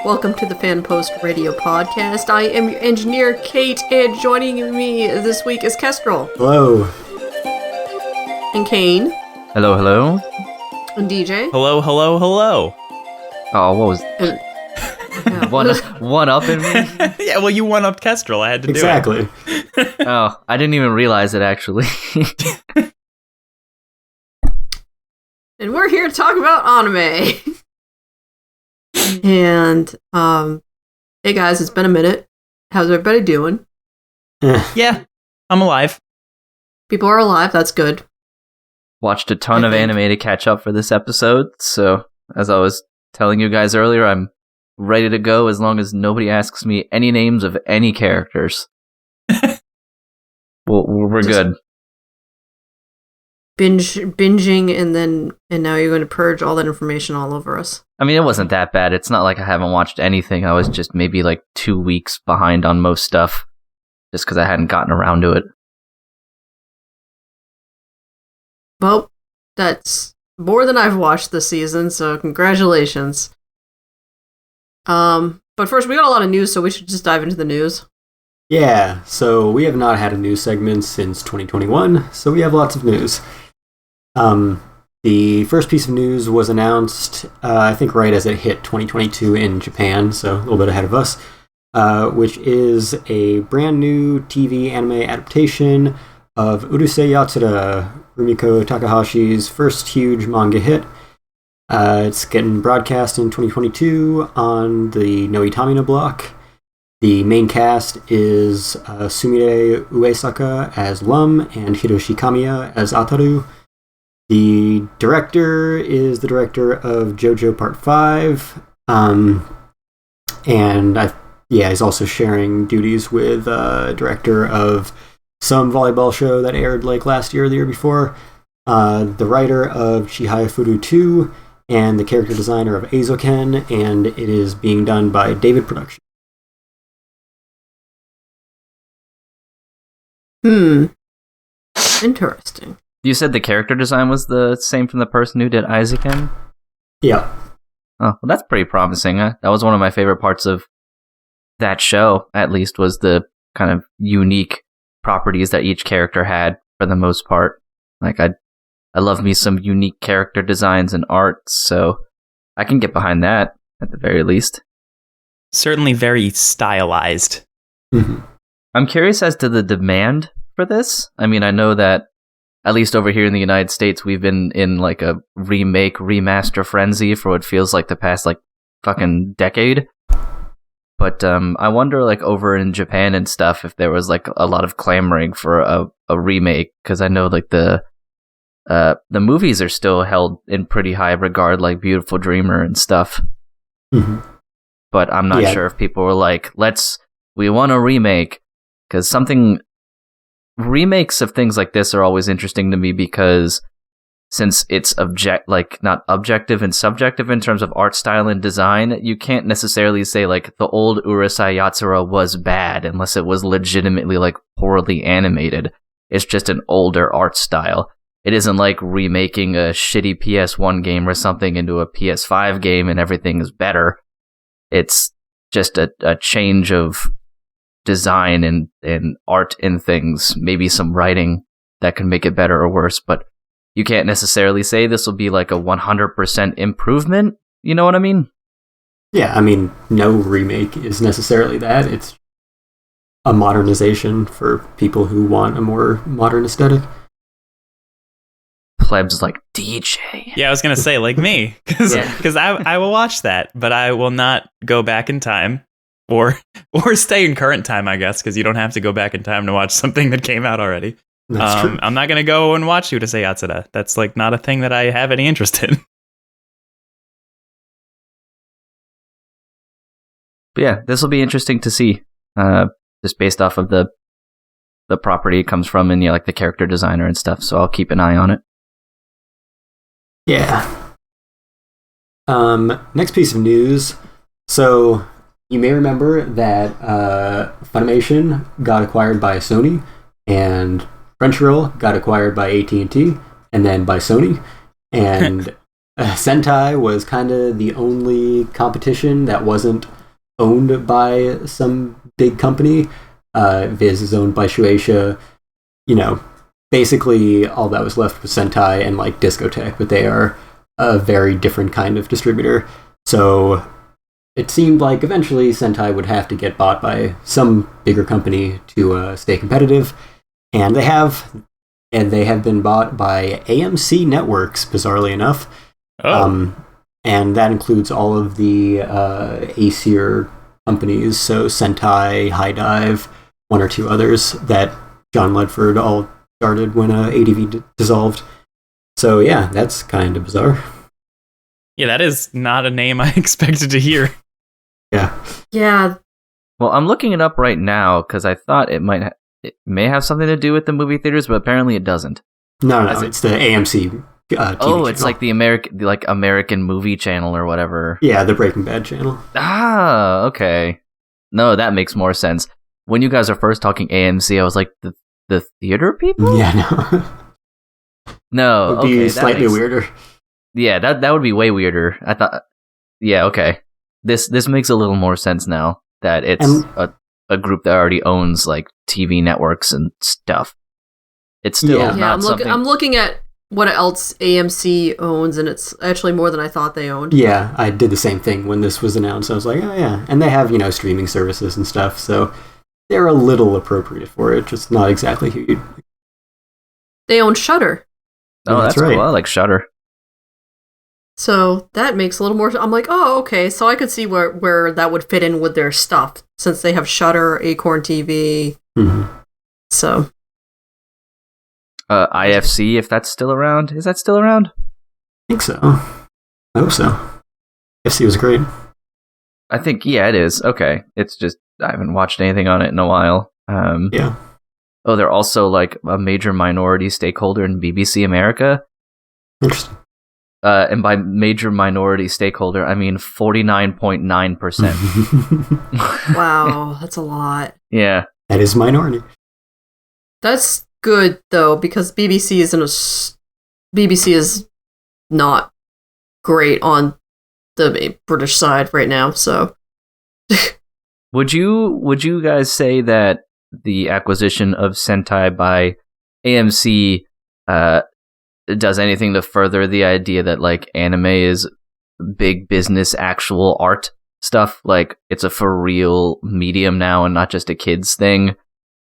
Welcome to the Fan Post Radio Podcast. I am your engineer, Kate, and joining me this week is Kestrel. Hello. And Cain. Hello, hello. And DJ. Hello, hello, hello. Oh, what was... one up in me? Yeah, well, you one-upped Kestrel. I had to do it. Exactly. Oh, I didn't even realize it, actually. And we're here to talk about anime. And, hey guys, it's been a minute. How's everybody doing? Yeah, I'm alive. People are alive, that's good. Watched a ton of anime to catch up for this episode, so as I was telling you guys earlier, I'm ready to go as long as nobody asks me any names of any characters. We're good. Binging and now you're going to purge all that information all over us. I mean, it wasn't that bad. It's not like I haven't watched anything. I was just maybe like 2 weeks behind on most stuff just because I hadn't gotten around to it. Well, that's more than I've watched this season, so congratulations. But first, we got a lot of news, so we should just dive into the news. Yeah, so we have not had a news segment since 2021, so we have lots of news. The first piece of news was announced, I think right as it hit 2022 in Japan, so a little bit ahead of us, which is a brand new TV anime adaptation of Urusei Yatsura, Rumiko Takahashi's first huge manga hit. It's getting broadcast in 2022 on the Noitamina block. The main cast is Sumire Uesaka as Lum and Hiroshi Kamiya as Ataru. The director is the director of JoJo Part 5, and he's also sharing duties with director of some volleyball show that aired like last year or the year before, the writer of Chihaya Furu 2, and the character designer of Eizouken, and it is being done by David Productions. Interesting. You said the character design was the same from the person who did Eizouken? Yeah. Oh, well, that's pretty promising. That was one of my favorite parts of that show, at least, was the kind of unique properties that each character had for the most part. Like, I love me some unique character designs and art, so I can get behind that, at the very least. Certainly very stylized. Mm-hmm. I'm curious as to the demand for this. I mean, I know that at least over here in the United States, we've been in like a remaster frenzy for what feels like the past like fucking decade. But I wonder like over in Japan and stuff if there was like a lot of clamoring for a remake, because I know like the movies are still held in pretty high regard, like Beautiful Dreamer and stuff. Mm-hmm. But I'm not sure if people were like, we want a remake, because remakes of things like this are always interesting to me, because since it's not objective and subjective in terms of art style and design, you can't necessarily say like the old Urusei Yatsura was bad unless it was legitimately like poorly animated. It's just an older art style. It isn't like remaking a shitty PS1 game or something into a PS5 game and everything is better. It's just a change of design and art in things, maybe some writing that can make it better or worse, but you can't necessarily say this will be like a 100% improvement. You know what I mean? Yeah, I mean, no remake is necessarily that. It's a modernization for people who want a more modern aesthetic. Plebs like DJ. Yeah, I was going to say, like me, because I will watch that, but I will not go back in time. Or stay in current time, I guess, because you don't have to go back in time to watch something that came out already. That's true. I'm not going to go and watch Urusei Yatsura. That's like not a thing that I have any interest in. But yeah, this will be interesting to see, just based off of the property it comes from and like the character designer and stuff. So I'll keep an eye on it. Yeah. Next piece of news. So you may remember that Funimation got acquired by Sony, and Crunchyroll got acquired by AT&T, and then by Sony. And Sentai was kind of the only competition that wasn't owned by some big company. Viz is owned by Shueisha. You know, basically all that was left was Sentai and like Discotek, but they are a very different kind of distributor. So it seemed like eventually Sentai would have to get bought by some bigger company to stay competitive, and they have been bought by AMC Networks, bizarrely enough. And that includes all of the A-tier companies, so Sentai, High Dive, one or two others that John Ledford all started when ADV dissolved. So yeah, that's kind of bizarre. Yeah, that is not a name I expected to hear. Yeah. Well, I'm looking it up right now because I thought it may have something to do with the movie theaters, but apparently it doesn't. No, it's the AMC. TV it's channel. like the American movie channel or whatever. Yeah, the Breaking Bad channel. Ah, okay. No, that makes more sense. When you guys are first talking AMC, I was like, the theater people? Yeah, no. No, It would be slightly weirder. Yeah, that would be way weirder. I thought. Yeah, okay. This makes a little more sense now that it's a group that already owns like TV networks and stuff. It's still not something. I'm looking at what else AMC owns, and it's actually more than I thought they owned. Yeah, I did the same thing when this was announced. I was like, oh yeah. And they have, streaming services and stuff, so they're a little appropriate for it, just not exactly who you'd... They own Shudder. Oh, that's right. Cool. I like Shudder. So that makes a little more... I'm like, oh, okay, so I could see where that would fit in with their stuff, since they have Shudder, Acorn TV, so... IFC, if that's still around. Is that still around? I think so. I hope so. IFC was great. I think, yeah, it is. Okay. It's just, I haven't watched anything on it in a while. Yeah. Oh, they're also like a major minority stakeholder in BBC America. Interesting. And by major minority stakeholder, I mean 49.9%. Wow, that's a lot. Yeah. That is minority. That's good though, because BBC is not great on the British side right now. So, would you guys say that the acquisition of Sentai by AMC does anything to further the idea that like anime is big business, actual art stuff? Like it's a for real medium now and not just a kids thing.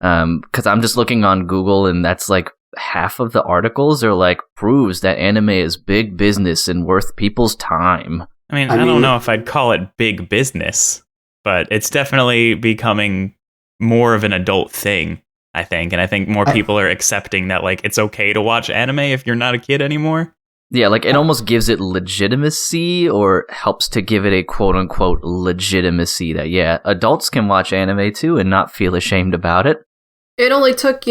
Because I'm just looking on Google, and that's like half of the articles are like proves that anime is big business and worth people's time. I mean, I don't know if I'd call it big business, but it's definitely becoming more of an adult thing, I think. And I think more people are accepting that like it's okay to watch anime if you're not a kid anymore. Yeah, like it almost gives it legitimacy, or helps to give it a quote-unquote legitimacy that, yeah, adults can watch anime too and not feel ashamed about it. It only took,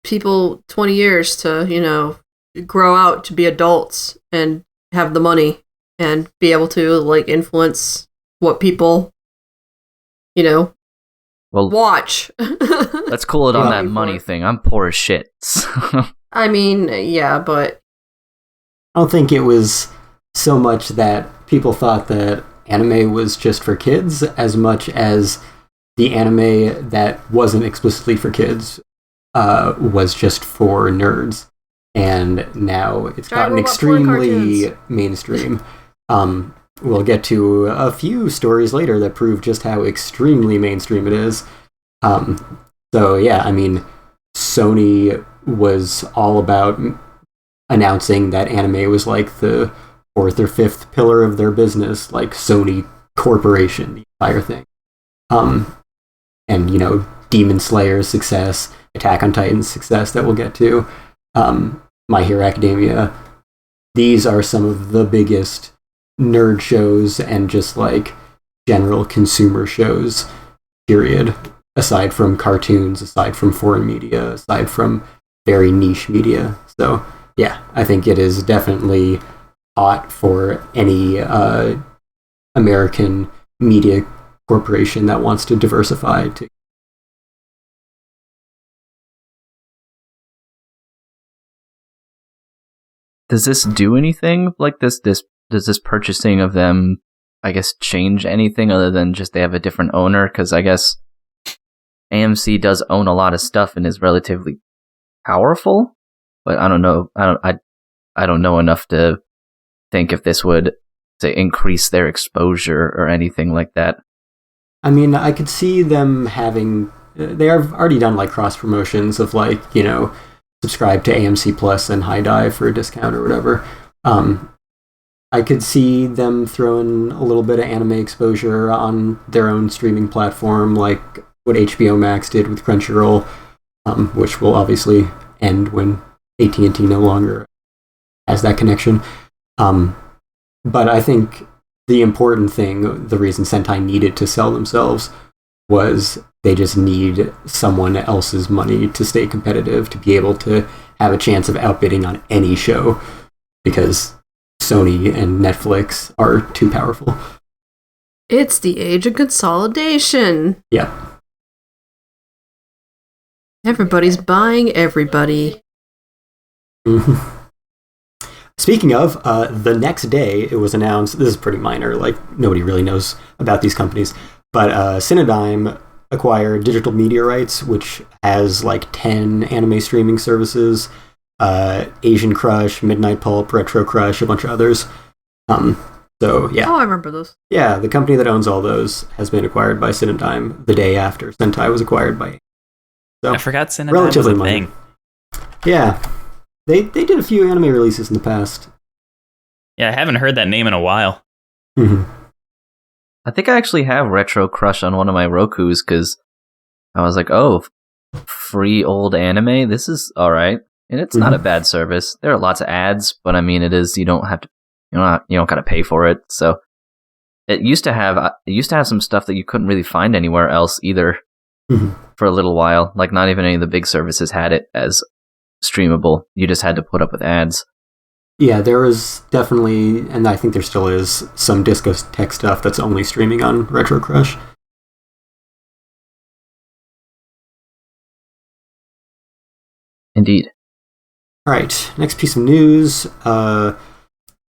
people 20 years to, grow out to be adults and have the money and be able to, like, influence what people, watch. Let's cool it on that money thing. I'm poor as shit. I mean, yeah, but... I don't think it was so much that people thought that anime was just for kids as much as the anime that wasn't explicitly for kids was just for nerds. And now it's gotten extremely mainstream. We'll get to a few stories later that prove just how extremely mainstream it is. So yeah, I mean, Sony was all about announcing that anime was like the fourth or fifth pillar of their business, like Sony Corporation, the entire thing. And, Demon Slayer's success, Attack on Titan's success that we'll get to, My Hero Academia. These are some of the biggest nerd shows and just like general consumer shows, period. Aside from cartoons, aside from foreign media, aside from very niche media. So, yeah, I think it is definitely hot for any American media corporation that wants to diversify to. Does this do anything like this? Does this purchasing of them, I guess, change anything other than just they have a different owner? Because I guess AMC does own a lot of stuff and is relatively powerful, but I don't know. I don't know enough to think if this would, say, increase their exposure or anything like that. I mean, I could see them having. They have already done like cross promotions of like, you know, subscribe to AMC Plus and High Dive for a discount or whatever. I could see them throwing a little bit of anime exposure on their own streaming platform, like what HBO Max did with Crunchyroll, which will obviously end when AT&T no longer has that connection. But I think the important thing, the reason Sentai needed to sell themselves, was they just need someone else's money to stay competitive, to be able to have a chance of outbidding on any show, because Sony and Netflix are too powerful. It's the age of consolidation. Yeah. Everybody's buying everybody. Mm-hmm. Speaking of, the next day it was announced, this is pretty minor, like nobody really knows about these companies, but Cinedigm acquired digital media rights, which has like 10 anime streaming services, Asian Crush, Midnight Pulp, Retro Crush, a bunch of others. So yeah. Oh, I remember those. Yeah, the company that owns all those has been acquired by Cinedigm the day after Sentai was acquired by. So I forgot Cinedigm was a thing. Yeah. They did a few anime releases in the past. Yeah, I haven't heard that name in a while. Mm-hmm. I think I actually have Retro Crush on one of my Rokus because I was like, oh, free old anime? This is alright. And it's not a bad service. There are lots of ads, but I mean, it is, you don't have to, you don't gotta pay for it. So it used to have some stuff that you couldn't really find anywhere else either for a little while. Like not even any of the big services had it as streamable. You just had to put up with ads. Yeah, there was definitely, and I think there still is, some discotheque stuff that's only streaming on Retro Crush. Indeed. Alright, next piece of news. Satoshi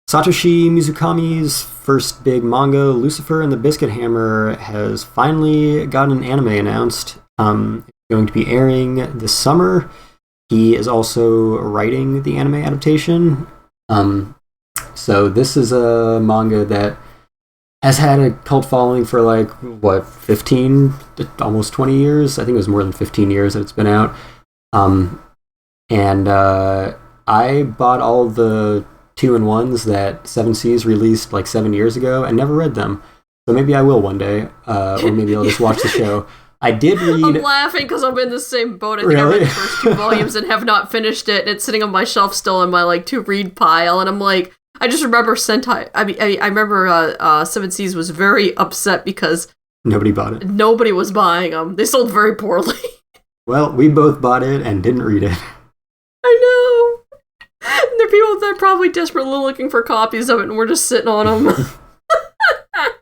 Mizukami's first big manga, Lucifer and the Biscuit Hammer, has finally gotten an anime announced. It's going to be airing this summer. He is also writing the anime adaptation. So this is a manga that has had a cult following for 15, almost 20 years. I think it was more than 15 years that it's been out. And I bought all the 2-in-1s that Seven Seas released 7 years ago and never read them. So maybe I will one day, or maybe I'll just watch the show. I did read... I'm laughing because I'm in the same boat. I think I read the first 2 volumes and have not finished it. And it's sitting on my shelf still in my to-read pile. And I'm like, I just remember Sentai. I remember Seven Seas was very upset because... Nobody bought it. Nobody was buying them. They sold very poorly. Well, we both bought it and didn't read it. I know. And there are people that are probably desperately looking for copies of it and we're just sitting on them.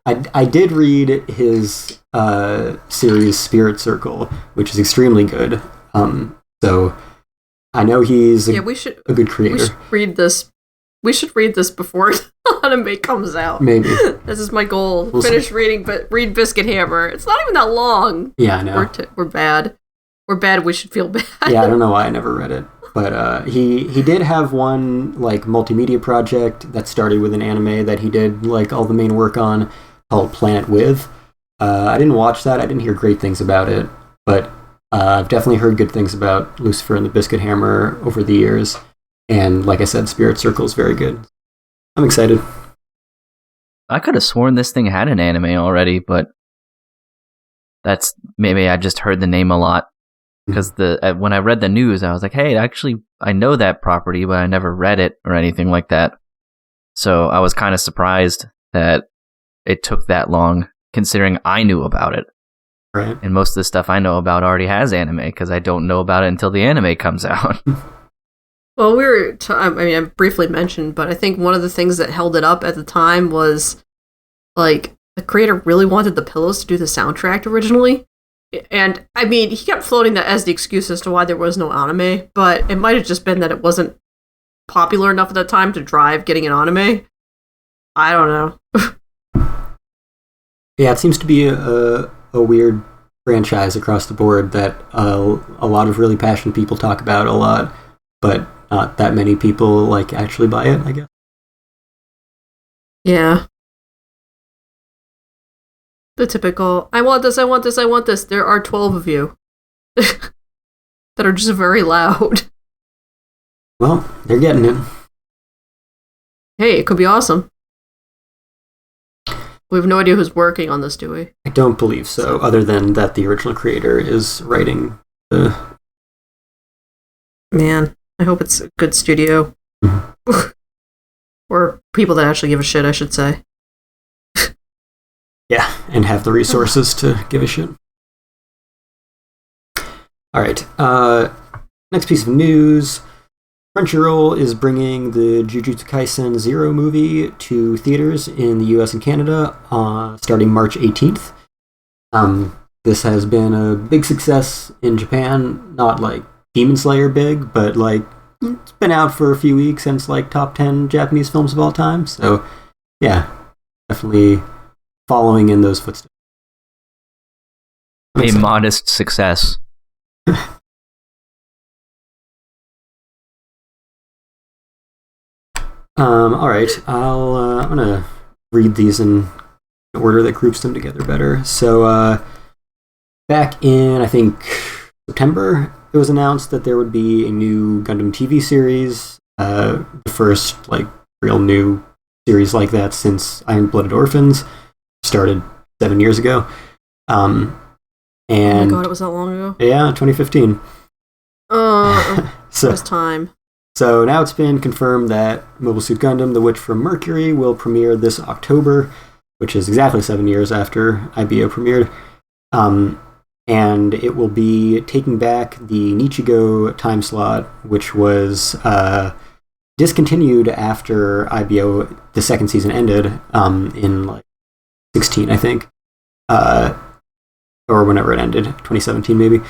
I did read his series Spirit Circle, which is extremely good. So I know he's a good creator. We should read this. We should read this before anime comes out. Maybe. This is my goal. Finish reading, but read Biscuit Hammer. It's not even that long. Yeah, I know. We're bad. We're bad. We should feel bad. Yeah, I don't know why I never read it. But he did have one multimedia project that started with an anime that he did all the main work on, called Planet With. I didn't watch that. I didn't hear great things about it, but I've definitely heard good things about Lucifer and the Biscuit Hammer over the years. And like I said, Spirit Circle is very good. I'm excited. I could have sworn this thing had an anime already, but that's maybe I just heard the name a lot. Because when I read the news, I was like, hey, actually, I know that property, but I never read it or anything like that. So I was kind of surprised that it took that long, considering I knew about it. Right. And most of the stuff I know about already has anime, because I don't know about it until the anime comes out. Well, I mean, I briefly mentioned, but I think one of the things that held it up at the time was, like, the creator really wanted the Pillows to do the soundtrack originally. And, I mean, he kept floating that as the excuse as to why there was no anime, but it might have just been that it wasn't popular enough at the time to drive getting an anime. I don't know. Yeah, it seems to be a weird franchise across the board that a lot of really passionate people talk about a lot, but not that many people like actually buy it, I guess. Yeah. The typical, I want this, I want this, I want this. There are 12 of you that are just very loud. Well, they're getting it. Hey, it could be awesome. We have no idea who's working on this, do we? I don't believe so, other than that the original creator is writing the... Man, I hope it's a good studio. Or people that actually give a shit, I should say. Yeah, and have the resources to give a shit. Alright, next piece of news. Crunchyroll is bringing the Jujutsu Kaisen Zero movie to theaters in the US and Canada starting March 18th. This has been a big success in Japan, not like Demon Slayer big, but like it's been out for a few weeks and it's like top 10 Japanese films of all time. So yeah, definitely following in those footsteps. A modest success. All right, I'm gonna read these in order that groups them together better. So, back in I think September, it was announced that there would be a new Gundam TV series, the first like real new series like that since Iron-Blooded Orphans started 7 years ago. And oh my god, it was that long ago? Yeah, 2015. So it was time. So now it's been confirmed that Mobile Suit Gundam: The Witch from Mercury will premiere this October, which is exactly 7 years after IBO premiered. And it will be taking back the Nichigo time slot, which was discontinued after IBO, the second season ended, in like 16, I think. Or whenever it ended, 2017 maybe.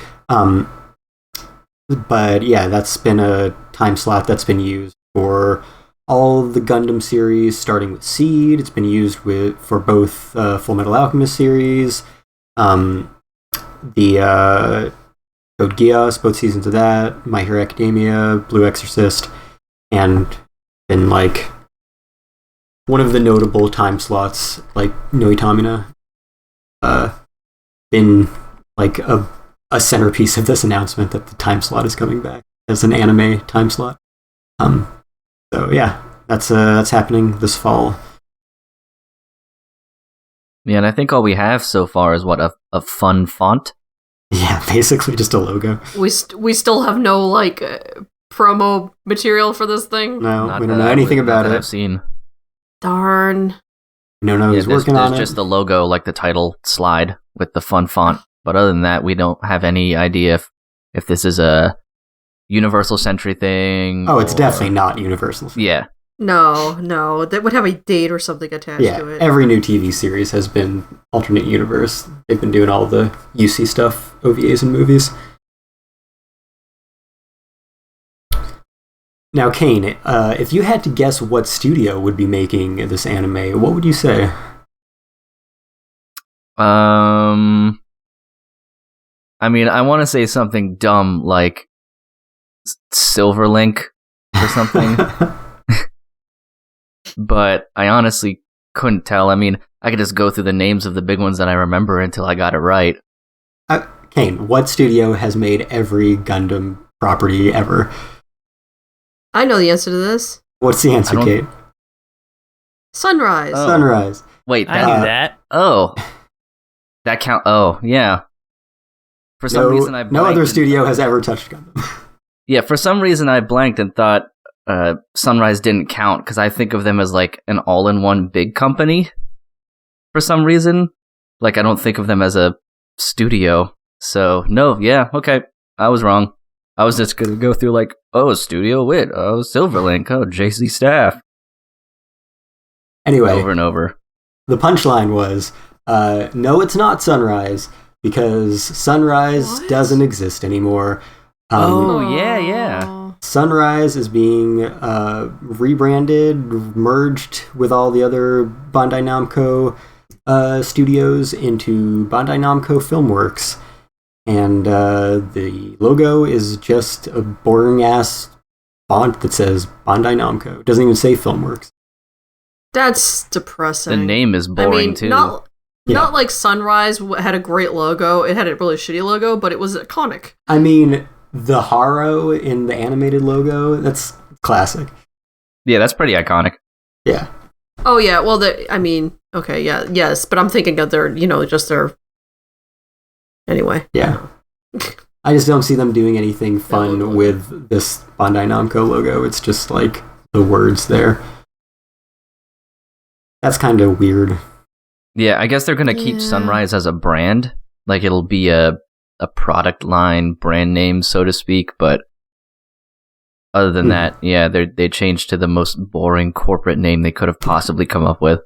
But yeah, that's been a time slot that's been used for all of the Gundam series, starting with Seed. It's been used for both Full Metal Alchemist series, the Code Geass, both seasons of that, My Hero Academia, Blue Exorcist, and been like one of the notable time slots, like Noitamina, been like a centerpiece of this announcement that the time slot is coming back as an anime time slot. So yeah, that's happening this fall. Yeah, and I think all we have so far is a fun font. Yeah, basically just a logo. We still have no like promo material for this thing. No, we don't know anything about it. I've seen. Darn. No, he's working on it. There's just the logo, like the title slide with the fun font. But other than that, we don't have any idea if this is a Universal Century thing. Oh, it's definitely not Universal. Yeah. No. That would have a date or something attached to it. Every new TV series has been alternate universe. They've been doing all the UC stuff, OVAs and movies. Now, Cain, if you had to guess what studio would be making this anime, what would you say? I mean, I want to say something dumb like Silverlink or something. But I honestly couldn't tell. I mean, I could just go through the names of the big ones that I remember until I got it right. Cain, what studio has made every Gundam property ever? I know the answer to this. What's the answer, Kate? Sunrise. Oh. Sunrise. Wait, I knew that. Oh. That count. Oh, yeah. For some reason, I blanked. No other studio has ever touched Gundam. Yeah, for some reason, I blanked and thought Sunrise didn't count because I think of them as like an all-in-one big company. For some reason, like I don't think of them as a studio. So no, yeah, okay, I was wrong. I was just gonna go through like, Studio Wit, Silverlink, JC Staff. Anyway, over and over. The punchline was, no, it's not Sunrise, because Sunrise doesn't exist anymore. Yeah. Sunrise is being rebranded, merged with all the other Bandai Namco studios into Bandai Namco Filmworks. And the logo is just a boring-ass font that says Bandai Namco. It doesn't even say Filmworks. That's depressing. The name is boring, too. Not like Sunrise had a great logo. It had a really shitty logo, but it was iconic. I mean, the Haro in the animated logo, that's classic. Yeah, that's pretty iconic. Yeah. Oh, yeah. Well, okay, yeah, yes. But I'm thinking of their, just their... Anyway. Yeah. I just don't see them doing anything fun with this Bandai Namco logo. It's just like the words there. That's kind of weird. Yeah, I guess they're going to keep Sunrise as a brand. Like, it'll be a product line, brand name, so to speak. But other than that, yeah, they changed to the most boring corporate name they could have possibly come up with.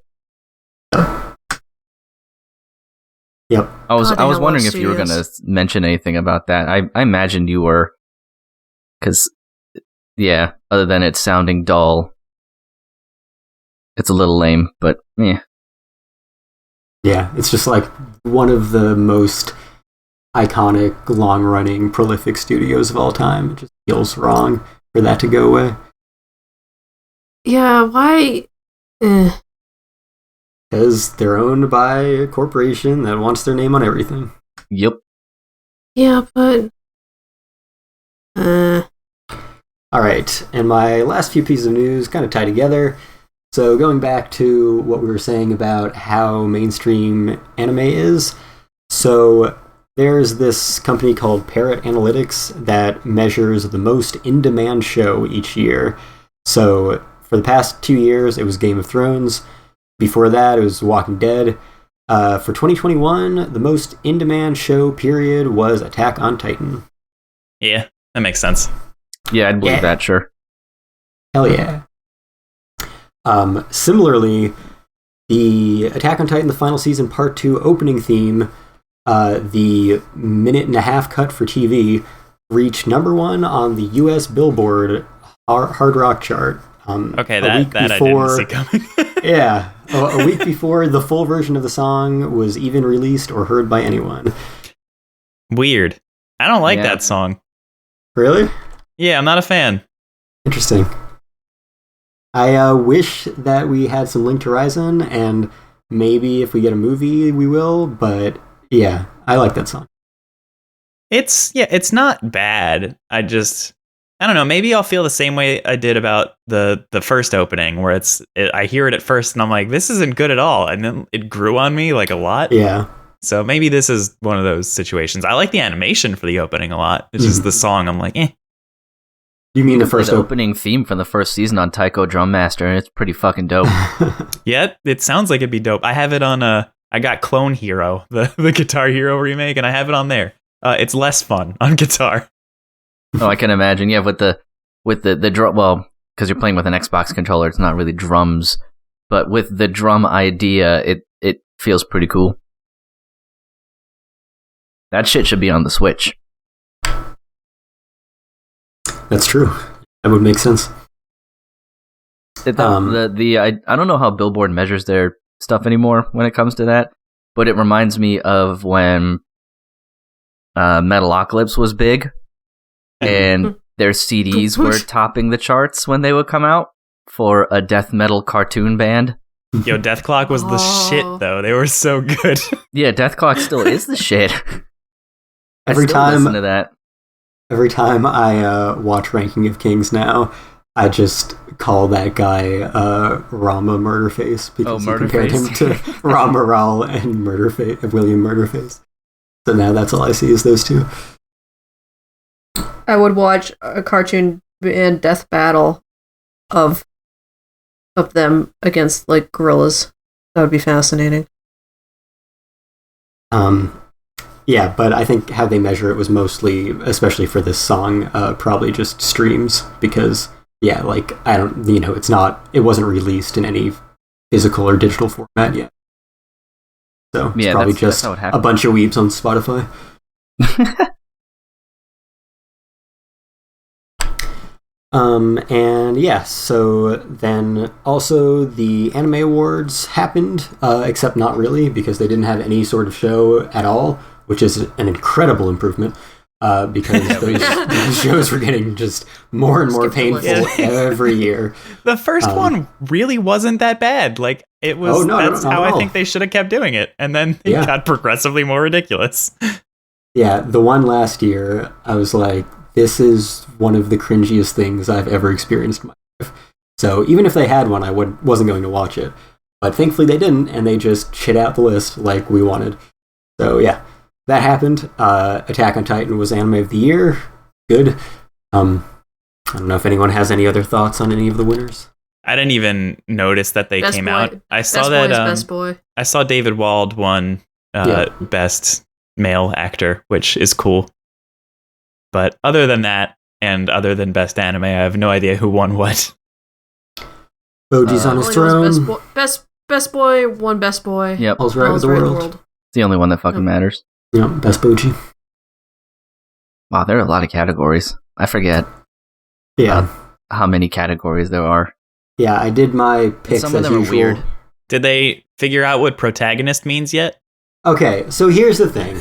Yep. I was wondering if you were going to mention anything about that. I imagined you were. Because, yeah, other than it sounding dull, it's a little lame, but yeah. Yeah, it's just like one of the most iconic, long-running, prolific studios of all time. It just feels wrong for that to go away. Yeah, why? Because they're owned by a corporation that wants their name on everything. Yep. Yeah, but... Alright, and my last few pieces of news kind of tie together. So going back to what we were saying about how mainstream anime is, so there's this company called Parrot Analytics that measures the most in-demand show each year. So for the past 2 years, it was Game of Thrones. Before that, it was Walking Dead. For 2021, the most in-demand show period was Attack on Titan. Yeah, that makes sense. Yeah, I'd believe that, sure. Hell yeah. Similarly, the Attack on Titan, the final season, part 2 opening theme, the minute-and-a-half cut for TV, reached #1 on the U.S. Billboard Hard Rock chart. Okay, that I didn't see coming. Yeah, a week before the full version of the song was even released or heard by anyone. Weird. I don't like that song. Really? Yeah, I'm not a fan. Interesting. I wish that we had some Linked Horizon, and maybe if we get a movie, we will, but yeah, I like that song. It's not bad. I don't know, maybe I'll feel the same way I did about the first opening, where I hear it at first and I'm like, this isn't good at all, and then it grew on me like a lot. Yeah. So maybe this is one of those situations. I like the animation for the opening a lot. It's just the song, I'm like, eh. You mean the first opening theme from the first season on Taiko Drum Master, and it's pretty fucking dope. Yeah, it sounds like it'd be dope. I have it on I got Clone Hero, the Guitar Hero remake, and I have it on there. It's less fun on guitar. Oh, I can imagine. Yeah, with the drum. Well, because you're playing with an Xbox controller, it's not really drums. But with the drum idea, it feels pretty cool. That shit should be on the Switch. That's true. That would make sense. I don't know how Billboard measures their stuff anymore when it comes to that, but it reminds me of when Metalocalypse was big, and their CDs were topping the charts when they would come out for a death metal cartoon band. Yo, Death Clock was the shit, though. They were so good. Yeah, Death Clock still is the shit. Every time listen to that. Every time I watch Ranking of Kings now, I just call that guy Rama Murderface because he compared him to Rama Ral and William Murderface. So now that's all I see is those two. I would watch a cartoon band death battle of them against like gorillas. That would be fascinating. Yeah, but I think how they measure it was mostly, especially for this song, probably just streams because, yeah, like, I don't, it wasn't released in any physical or digital format yet. So it's probably just a bunch of weebs on Spotify. And yeah, so then also the Anime Awards happened, except not really, because they didn't have any sort of show at all, which is an incredible improvement, because those shows were getting just more and more painful every year. The first one really wasn't that bad. Like, it was, that's how I think they should have kept doing it. And then it got progressively more ridiculous. Yeah, the one last year, I was like, this is one of the cringiest things I've ever experienced in my life. So even if they had one, I wasn't going to watch it. But thankfully they didn't, and they just shit out the list like we wanted. So yeah, that happened. Attack on Titan was Anime of the Year. Good. I don't know if anyone has any other thoughts on any of the winners. I didn't even notice that they came out. I saw Best Boy. I saw David Wald won Best Male Actor, which is cool. But other than that, and other than Best Anime, I have no idea who won what. Boji's on his throne. Best Boy won Best Boy. Yep. All's right with the world. It's the only one that fucking matters. Yep, Best Boji. Wow, there are a lot of categories. I forget. Yeah. How many categories there are. Yeah, I did my picks Some of them as usual. are weird. Did they figure out what protagonist means yet? Okay, so here's the thing.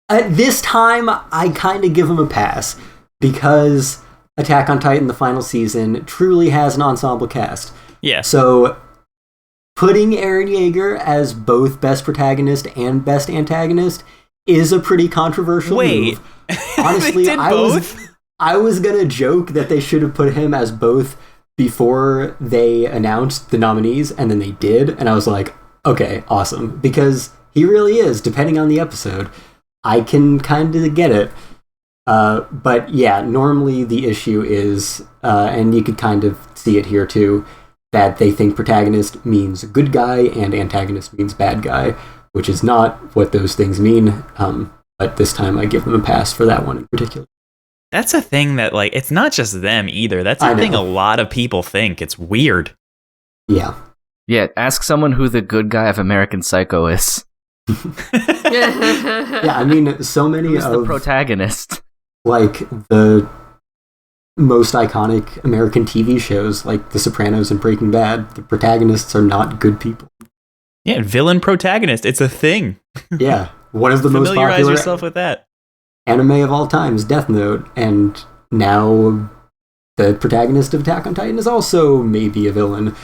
At this time, I kind of give him a pass because Attack on Titan, the final season, truly has an ensemble cast. Yeah. So putting Eren Yeager as both best protagonist and best antagonist is a pretty controversial move. Honestly, I was gonna joke that they should have put him as both before they announced the nominees, and then they did, and I was like, okay, awesome, because he really is, depending on the episode. I can kind of get it. But yeah, normally the issue is, and you could kind of see it here too, that they think protagonist means good guy and antagonist means bad guy, which is not what those things mean. But this time I give them a pass for that one in particular. That's a thing that, like, it's not just them either. That's a thing a lot of people think. It's weird. Yeah. Yeah, ask someone who the good guy of American Psycho is. Yeah, I mean, so many Who's of the protagonist? Like the most iconic American TV shows, like The Sopranos and Breaking Bad, the protagonists are not good people. Yeah, villain protagonist. It's a thing. Yeah, one of the most popular. Familiarize yourself with that. Anime of all time is Death Note, and now the protagonist of Attack on Titan is also maybe a villain.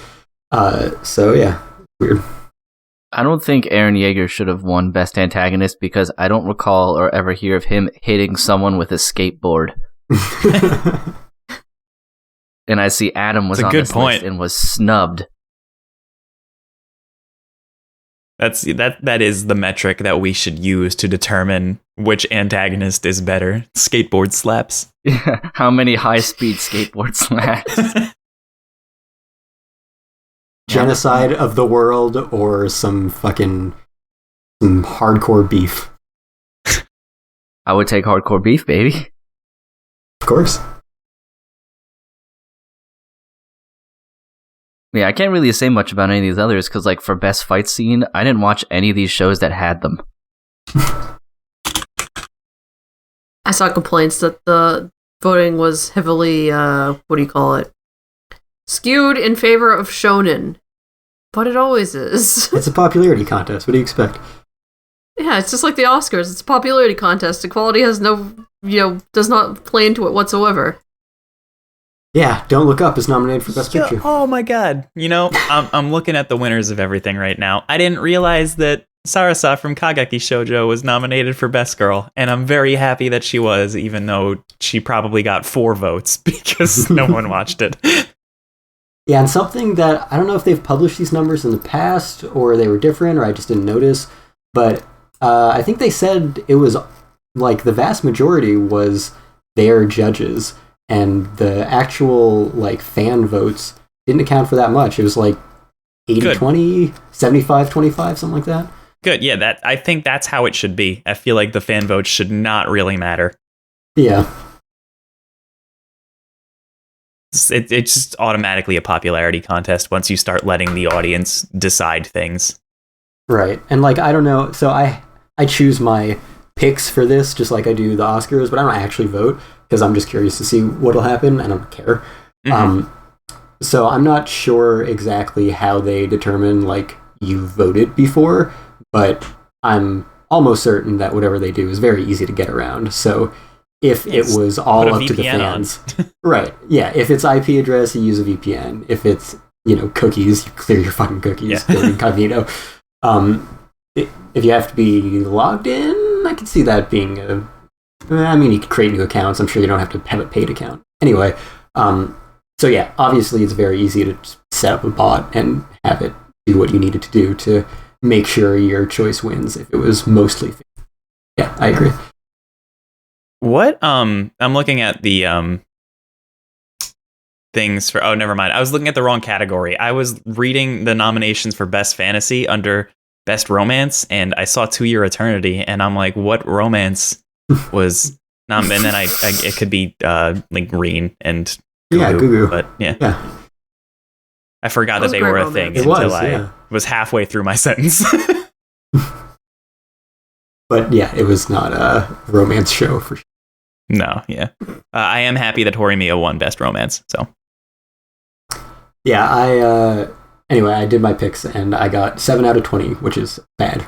So yeah, weird. I don't think Eren Yeager should have won Best Antagonist because I don't recall or ever hear of him hitting someone with a skateboard. And I see Adam was on this list and was snubbed. That is the metric that we should use to determine which antagonist is better. Skateboard slaps. How many high-speed skateboard slaps? Genocide of the world or some hardcore beef. I would take hardcore beef, baby. Of course. Yeah, I can't really say much about any of these others because, like, for best fight scene, I didn't watch any of these shows that had them. I saw complaints that the voting was heavily, skewed in favor of shonen. But it always is. It's a popularity contest. What do you expect? Yeah, it's just like the Oscars. It's a popularity contest. Equality has does not play into it whatsoever. Yeah, Don't Look Up is nominated for Best Picture. Oh my god. I'm looking at the winners of everything right now. I didn't realize that Sarasa from Kageki Shoujo was nominated for Best Girl, and I'm very happy that she was, even though she probably got 4 votes because no one watched it. Yeah, and something that, I don't know if they've published these numbers in the past, or they were different, or I just didn't notice, but I think they said it was, like, the vast majority was their judges, and the actual, like, fan votes didn't account for that much. It was, like, 80-20, 75-25, something like that. Good. Yeah, I think that's how it should be. I feel like the fan votes should not really matter. Yeah. It's just automatically a popularity contest once you start letting the audience decide things. Right. And like, I don't know. So I choose my picks for this just like I do the Oscars, but I don't actually vote because I'm just curious to see what'll happen. I don't care. So I'm not sure exactly how they determine like you voted before, but I'm almost certain that whatever they do is very easy to get around. So if it was all up to the fans, right? Yeah, if it's IP address, you use a VPN. If it's cookies, you clear your fucking cookies. Go incognito. If you have to be logged in, I can see that being you can create new accounts. I'm sure you don't have to have a paid account. Anyway, so yeah, obviously it's very easy to just set up a bot and have it do what you need it to do to make sure your choice wins if it was mostly fair. Yeah, I agree. What I'm looking at the things for never mind. I was looking at the wrong category. I was reading the nominations for Best Fantasy under Best Romance, and I saw 2 Year Eternity, and I'm like, what romance was and then it could be like Green and Gugu. But yeah. I forgot that they were a thing until I was halfway through my sentence. But yeah, it was not a romance show for sure. No, yeah. I am happy that Horimiya won Best Romance, so. Yeah, anyway, I did my picks and I got 7 out of 20, which is bad.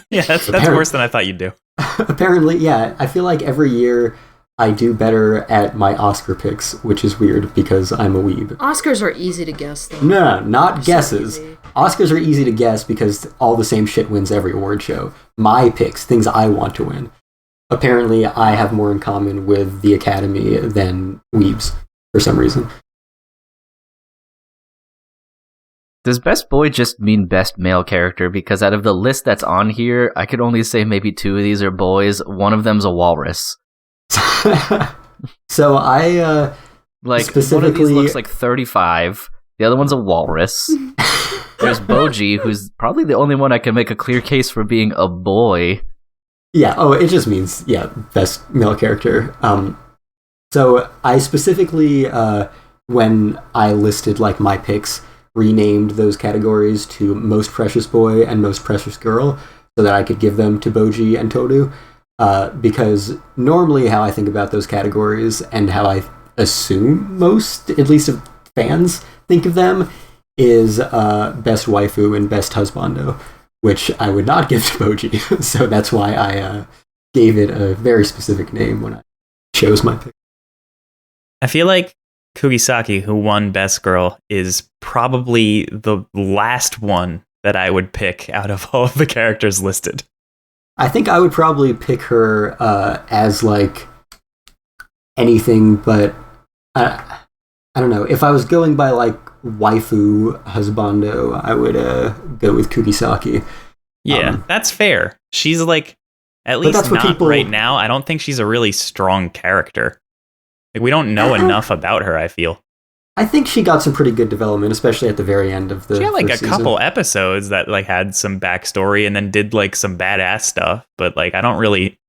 Yeah, that's worse than I thought you'd do. Apparently, yeah. I feel like every year I do better at my Oscar picks, which is weird because I'm a weeb. Oscars are easy to guess, though. No, not guesses. So Oscars are easy to guess because all the same shit wins every award show. My picks, things I want to win. Apparently, I have more in common with the Academy than weebs for some reason. Does best boy just mean best male character? Because out of the list that's on here, I could only say maybe 2 of these are boys. One of them's a walrus. So I specifically... one of these looks like 35. The other one's a walrus. There's Boji, who's probably the only one I can make a clear case for being a boy. Yeah, it just means, best male character. So I specifically, when I listed like my picks, renamed those categories to Most Precious Boy and Most Precious Girl so that I could give them to Boji and Toru. Because normally how I think about those categories and how I assume most, at least of fans, think of them is Best Waifu and Best Husbando, which I would not give to Boji. So that's why I gave it a very specific name when I chose my pick. I feel like Kugisaki, who won Best Girl, is probably the last one that I would pick out of all of the characters listed. I think I would probably pick her as like anything, but I don't know. If I was going by like waifu husbando, I would go with Kugisaki. Yeah, that's fair. She's like, at least not right now. I don't think she's a really strong character. Like, we don't know enough about her, I feel. I think she got some pretty good development, especially at the very end of the She had like a season. couple episodes that like had some backstory and then did like some badass stuff, but like I don't really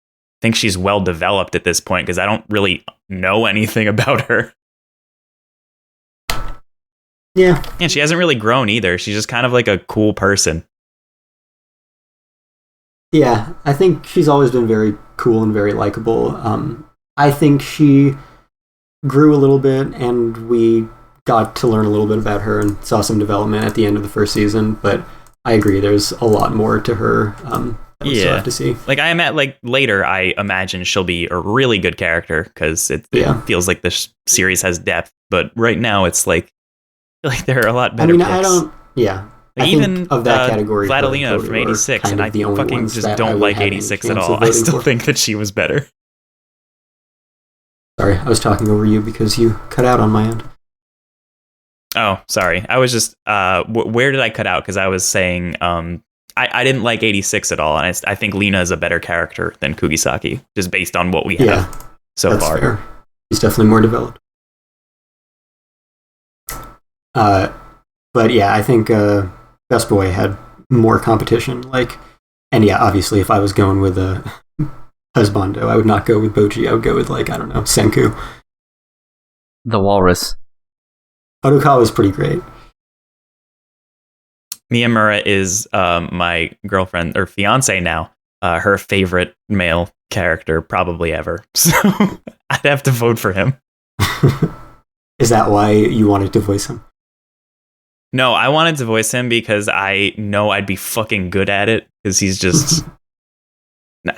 think she's well developed at this point because I don't really know anything about her. Yeah. And she hasn't really grown either. She's just kind of like a cool person. Yeah, I think she's always been very cool and very likable. I think she grew a little bit, and we got to learn a little bit about her and saw some development at the end of the first season, but I agree there's a lot more to her that we still have to see. Like, later, I imagine she'll be a really good character, because it feels like the series has depth, but right now it's like, I feel like there are a lot better picks. Like even of that category, Vladilina from 86, and I fucking just don't like 86 at all. I still think that she was better. Sorry, I was talking over you because you cut out on my end. Oh, sorry. I was just, where did I cut out? Because I was saying, I didn't like 86 at all, and I think Lina is a better character than Kugisaki, just based on what we have so far. Fair. He's definitely more developed. But yeah, I think Best Boy had more competition. Like, and yeah, obviously, if I was going with a husbando, I would not go with Boji. I would go with, like, I don't know, Senku. The walrus. Odokawa is pretty great. Miyamura is my girlfriend or fiance now. Her favorite male character probably ever. So I'd have to vote for him. Is that why you wanted to voice him? No, I wanted to voice him because I know I'd be fucking good at it. Because he's just...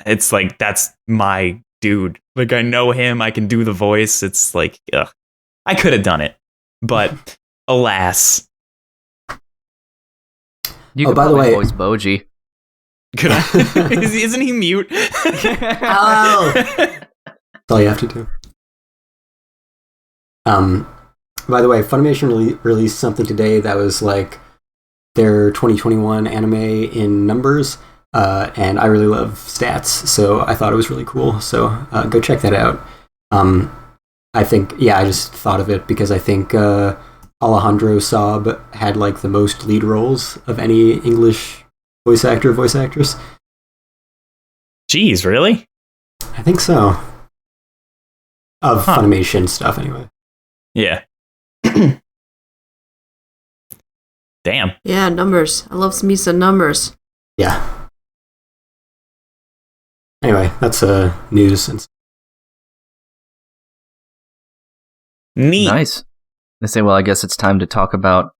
It's like, that's my dude. Like, I know him. I can do the voice. It's like, ugh. I could have done it. But alas... You could by the probably way, voice Boji. Could I? Isn't he mute? Oh! That's all you have to do. By the way, Funimation released something today that was like their 2021 anime in numbers, and I really love stats, so I thought it was really cool. So go check that out. I think, yeah, I just thought of it because I think Alejandro Saab had like the most lead roles of any English voice actor, voice actress. Jeez, really? I think so. Of Funimation stuff, anyway. Yeah. Damn. Yeah, numbers. I love me some numbers. Yeah. Anyway, that's news. Neat. Nice. They say, well, I guess it's time to talk about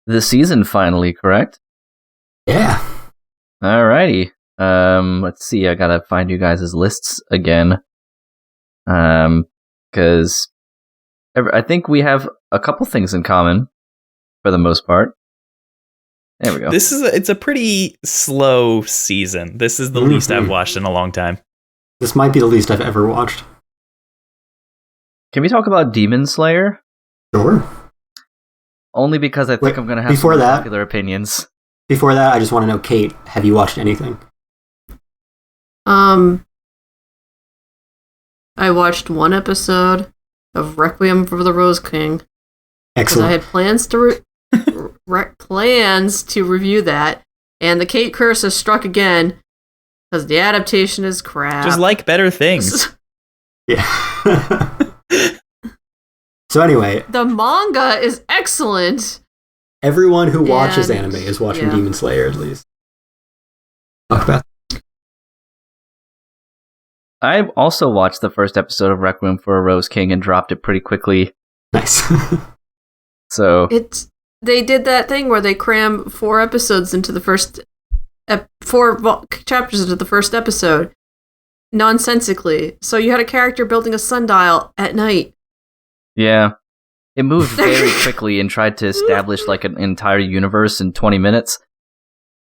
the season finally, correct? Yeah. Alrighty. Let's see. I gotta find you guys' lists again. Because I think we have a couple things in common for the most part. There we go. It's a pretty slow season. This is the least I've watched in a long time. This might be the least I've ever watched. Can we talk about Demon Slayer? Sure. Only because I think I'm going to have some popular opinions. Before that, I just want to know, Kate, have you watched anything? I watched one episode of Requiem for the Rose King. Excellent. I had plans to plans to review that, and the Kate curse has struck again because the adaptation is crap. Just like better things. Yeah. So anyway, the manga is excellent. Everyone who watches anime is watching Demon Slayer, at least. Talk about. I also watched the first episode of Requiem for a Rose King and dropped it pretty quickly. Nice. So they did that thing where they cram 4 episodes into the first 4 chapters into the first episode, nonsensically. So you had a character building a sundial at night. Yeah. It moved very quickly and tried to establish like an entire universe in 20 minutes.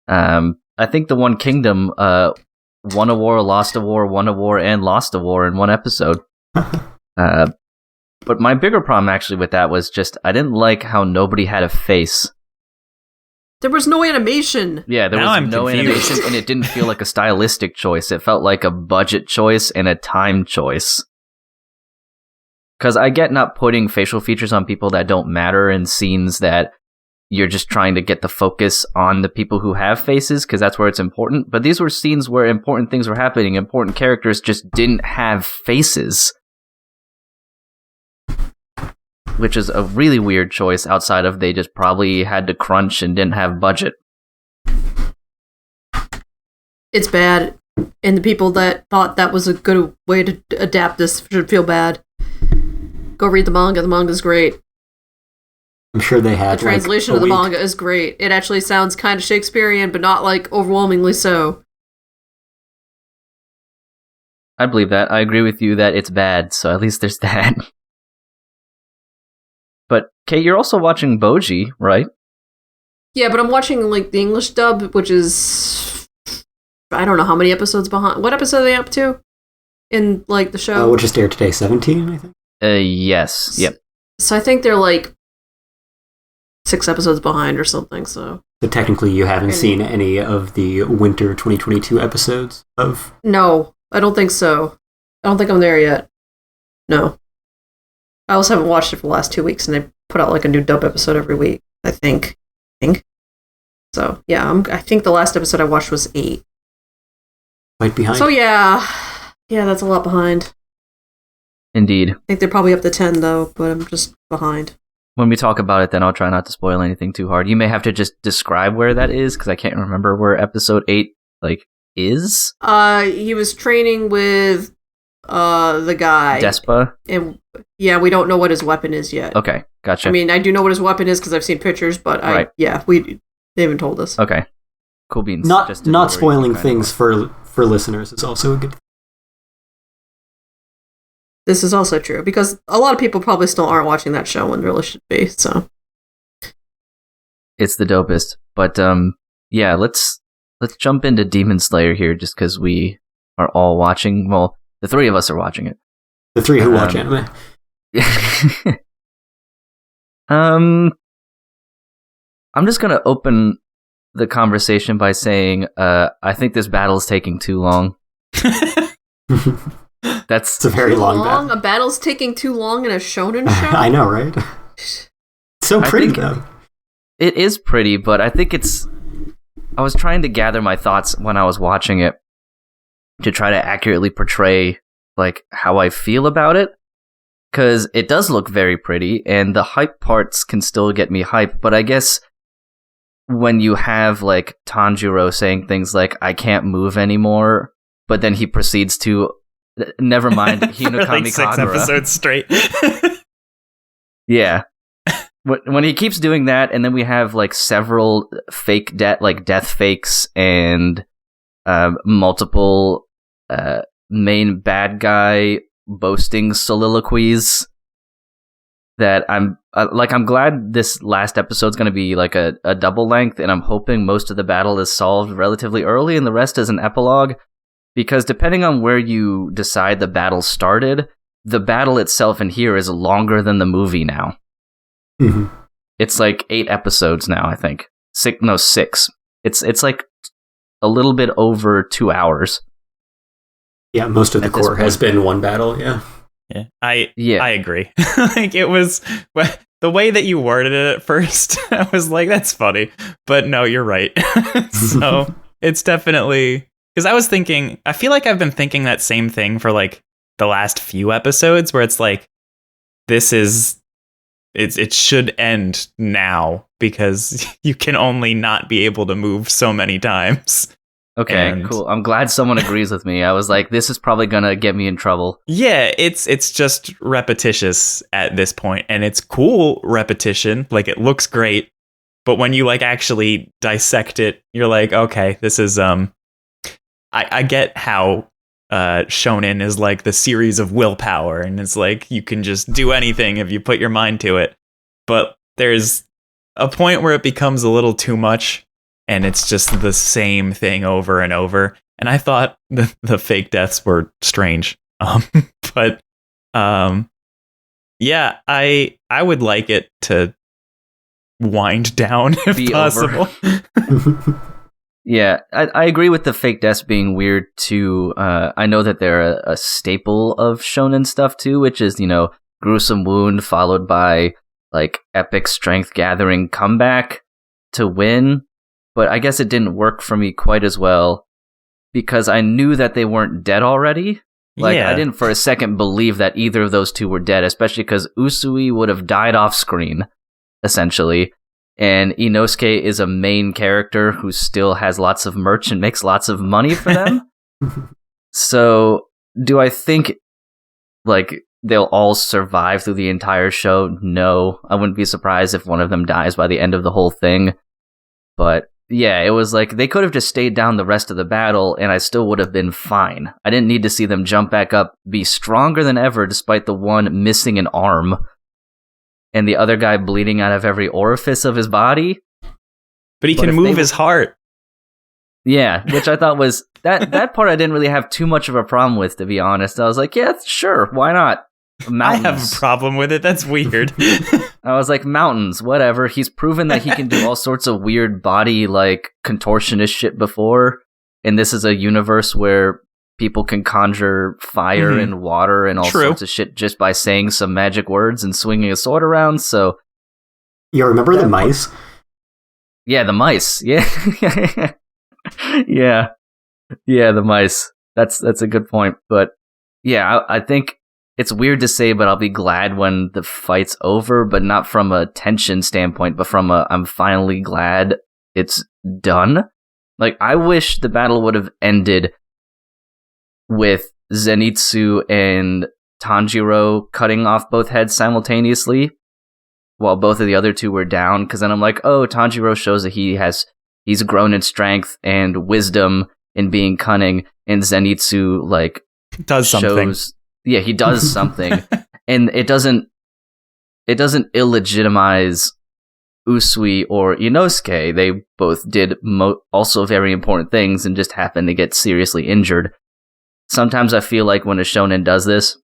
I think the One Kingdom won a war, lost a war, won a war, and lost a war in one episode. But my bigger problem actually with that was just I didn't like how nobody had a face. There was no animation. Yeah, there was no animation, and it didn't feel like a stylistic choice. It felt like a budget choice and a time choice. Because I get not putting facial features on people that don't matter in scenes that you're just trying to get the focus on the people who have faces, because that's where it's important. But these were scenes where important things were happening. Important characters just didn't have faces. Which is a really weird choice outside of they just probably had to crunch and didn't have budget. It's bad. And the people that thought that was a good way to adapt this should feel bad. Go read the manga. The manga's great. I'm sure they had the translation of the manga is great. It actually sounds kind of Shakespearean, but not like overwhelmingly so. I believe that. I agree with you that it's bad, so at least there's that. But, Kate, you're also watching Boji, right? Yeah, but I'm watching like the English dub, which is I don't know how many episodes behind. What episode are they up to in like the show? Which just aired today, 17, I think. Yes. Yep. So I think they're like 6 episodes behind or something. So technically, you haven't seen any of the winter 2022 episodes of. No, I don't think so. I don't think I'm there yet. No. I also haven't watched it for the last 2 weeks, and they put out like a new dub episode every week. I think. So yeah, I think the last episode I watched was 8. Right behind. So yeah, that's a lot behind. Indeed. I think they're probably up to 10 though, but I'm just behind. When we talk about it, then I'll try not to spoil anything too hard. You may have to just describe where that is, because I can't remember where episode 8 is. He was training with the guy Despa, and yeah, we don't know what his weapon is yet. Okay, gotcha. I mean, I do know what his weapon is because I've seen pictures, but they haven't told us. Okay, cool beans. Not spoiling things for listeners is also a good. This is also true because a lot of people probably still aren't watching that show when they really should be. So it's the dopest. But yeah, let's jump into Demon Slayer here, just because we are all watching. Well, the 3 of us are watching it. The 3 who watch anime. I'm just gonna open the conversation by saying I think this battle is taking too long. It's a very long battle. A battle's taking too long in a shonen show? I know, right? So pretty, though. It is pretty, but I think I was trying to gather my thoughts when I was watching it to try to accurately portray how I feel about it, because it does look very pretty, and the hype parts can still get me hyped, but I guess when you have Tanjiro saying things like, I can't move anymore, but then he proceeds to never mind, Hinokami 6 Kagura. episodes straight. Yeah. When he keeps doing that, and then we have several fake death fakes and multiple main bad guy boasting soliloquies, that I'm glad this last episode's going to be a double length, and I'm hoping most of the battle is solved relatively early and the rest is an epilogue. Because depending on where you decide the battle started, the battle itself in here is longer than the movie now. Mm-hmm. It's 8 episodes now, I think. 6. It's a little bit over 2 hours. Yeah, most of the core has been one battle, yeah. Yeah. I agree. It was the way that you worded it at first, I was like, that's funny. But no, you're right. So it's definitely... Because I was thinking, I feel like I've been thinking that same thing for the last few episodes, where it's it should end now because you can only not be able to move so many times. Okay, cool. I'm glad someone agrees with me. I was like, this is probably gonna get me in trouble. Yeah, it's just repetitious at this point, and it's cool repetition. It looks great, but when you actually dissect it, you're like, okay, this is I get how shonen is the series of willpower, and it's you can just do anything if you put your mind to it. But there's a point where it becomes a little too much, and it's just the same thing over and over. And I thought the fake deaths were strange. But yeah, I would like it to wind down if possible. Yeah, I agree with the fake deaths being weird too. I know that they're a staple of shonen stuff too, which is, gruesome wound followed by epic strength gathering comeback to win. But I guess it didn't work for me quite as well because I knew that they weren't dead already. I didn't for a second believe that either of those two were dead, especially because Usui would have died off screen, essentially. And Inosuke is a main character who still has lots of merch and makes lots of money for them. So, do I think, they'll all survive through the entire show? No. I wouldn't be surprised if one of them dies by the end of the whole thing. But, yeah, it was they could have just stayed down the rest of the battle, and I still would have been fine. I didn't need to see them jump back up, be stronger than ever, despite the one missing an arm, and the other guy bleeding out of every orifice of his body. But he can move his heart. Yeah, which I thought was... That part I didn't really have too much of a problem with, to be honest. I was like, yeah, sure, why not? Mountains. I have a problem with it. That's weird. I was like, mountains, whatever. He's proven that he can do all sorts of weird body, contortionist shit before. And this is a universe where people can conjure fire and water and all sorts of shit just by saying some magic words and swinging a sword around, so... You remember the mice? Yeah, the mice. Yeah. Yeah. Yeah, the mice. That's a good point. But yeah, I think it's weird to say, but I'll be glad when the fight's over, but not from a tension standpoint, but from a I'm finally glad it's done. Like, I wish the battle would have ended with Zenitsu and Tanjiro cutting off both heads simultaneously while both of the other two were down, because then I'm like, oh, Tanjiro shows that he's grown in strength and wisdom in being cunning, and Zenitsu like does something. Yeah, he does something. And it doesn't illegitimize Usui or Inosuke. They both did also very important things and just happened to get seriously injured. Sometimes I feel like when a shonen does this,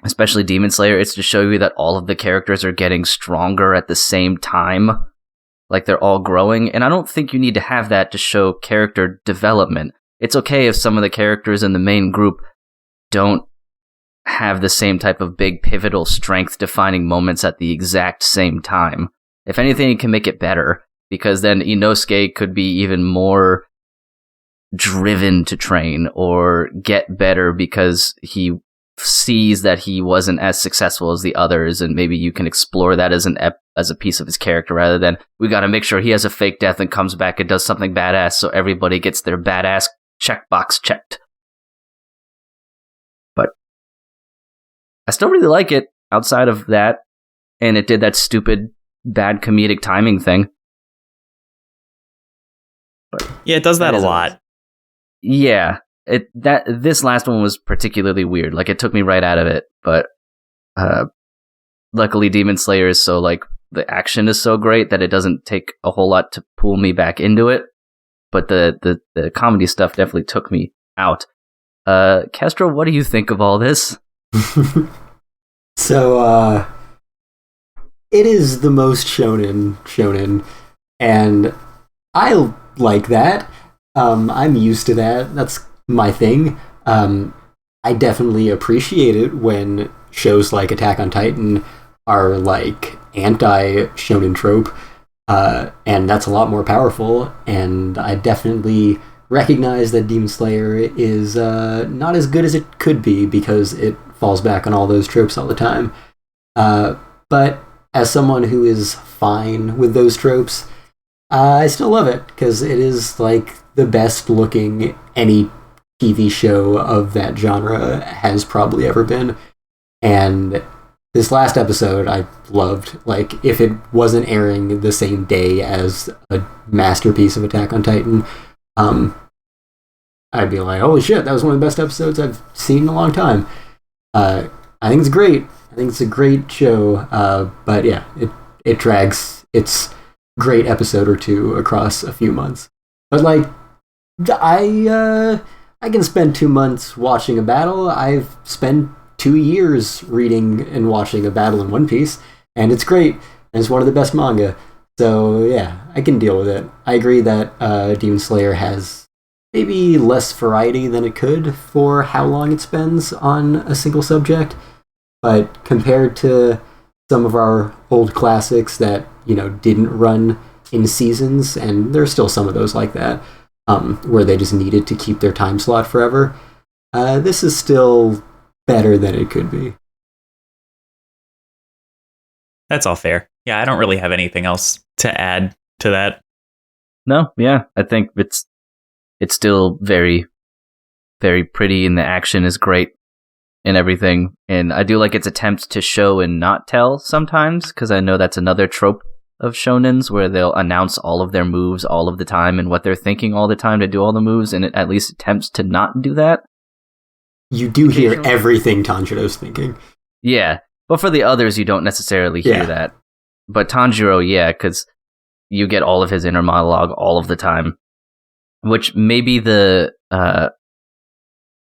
especially Demon Slayer, it's to show you that all of the characters are getting stronger at the same time. Like, they're all growing. And I don't think you need to have that to show character development. It's okay if some of the characters in the main group don't have the same type of big pivotal strength defining moments at the exact same time. If anything, it can make it better, because then Inosuke could be even more driven to train or get better because he sees that he wasn't as successful as the others, and maybe you can explore that as a piece of his character, rather than we got to make sure he has a fake death and comes back and does something badass so everybody gets their badass checkbox checked. But I still really like it outside of that, and it did that stupid bad comedic timing thing. But yeah, it does that a lot. Yeah. This last one was particularly weird. Like, it took me right out of it, but luckily Demon Slayer is so, like, the action is so great that it doesn't take a whole lot to pull me back into it. But the comedy stuff definitely took me out. Kestrel, what do you think of all this? So, it is the most shonen, and I like that. I'm used to that. That's my thing. I definitely appreciate it when shows like Attack on Titan are like anti-shonen trope, and that's a lot more powerful, and I definitely recognize that Demon Slayer is not as good as it could be because it falls back on all those tropes all the time. But as someone who is fine with those tropes, I still love it because it is like the best looking any TV show of that genre has probably ever been. And this last episode I loved. Like, if it wasn't airing the same day as a masterpiece of Attack on Titan, I'd be like, holy shit, that was one of the best episodes I've seen in a long time. I think it's great. I think it's a great show. But yeah, it drags its great episode or two across a few months. But like, I can spend 2 months watching a battle. I've spent 2 years reading and watching a battle in One Piece, and it's great, and it's one of the best manga. So yeah, I can deal with it. I agree that Demon Slayer has maybe less variety than it could for how long it spends on a single subject, but compared to some of our old classics that, you know, didn't run in seasons, and there's still some of those like that, where they just needed to keep their time slot forever, this is still better than it could be. That's all fair. Yeah, I don't really have anything else to add to that. No, yeah, I think it's still very, very pretty, and the action is great and everything. And I do like its attempts to show and not tell sometimes, because I know that's another trope of shonens where they'll announce all of their moves all of the time and what they're thinking all the time to do all the moves, and it at least attempts to not do that. You do hear everything Tanjiro's thinking. Yeah, but for the others, you don't necessarily hear that. But Tanjiro, yeah, because you get all of his inner monologue all of the time, which maybe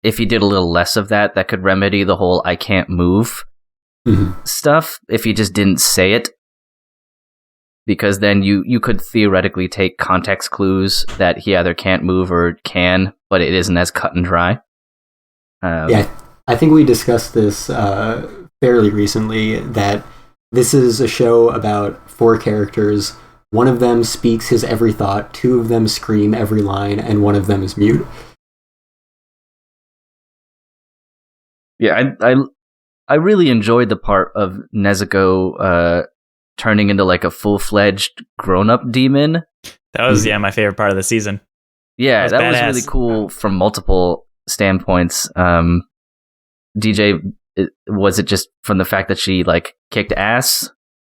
if he did a little less of that, that could remedy the whole I can't move stuff, if he just didn't say it. Because then you could theoretically take context clues that he either can't move or can, but it isn't as cut and dry. Yeah, I think we discussed this fairly recently, that this is a show about 4 characters one of them speaks his every thought, two of them scream every line, and one of them is mute. Yeah, I really enjoyed the part of Nezuko turning into like a full-fledged grown-up demon. That was my favorite part of the season. Yeah, that was badass. really cool from multiple standpoints. DJ, was it just from the fact that she like kicked ass?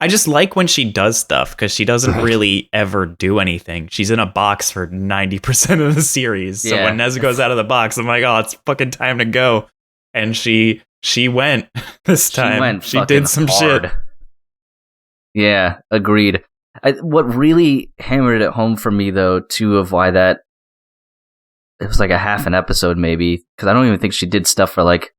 I just like when she does stuff because she doesn't really ever do anything. She's in a box for 90% of the series. So when Nezuko's out of the box, I'm like, oh, it's fucking time to go. And she went this time. She did some hard. shit. Yeah, agreed. What really hammered it home for me, though, too, of why that it was like a half an episode, maybe, because I don't even think she did stuff for like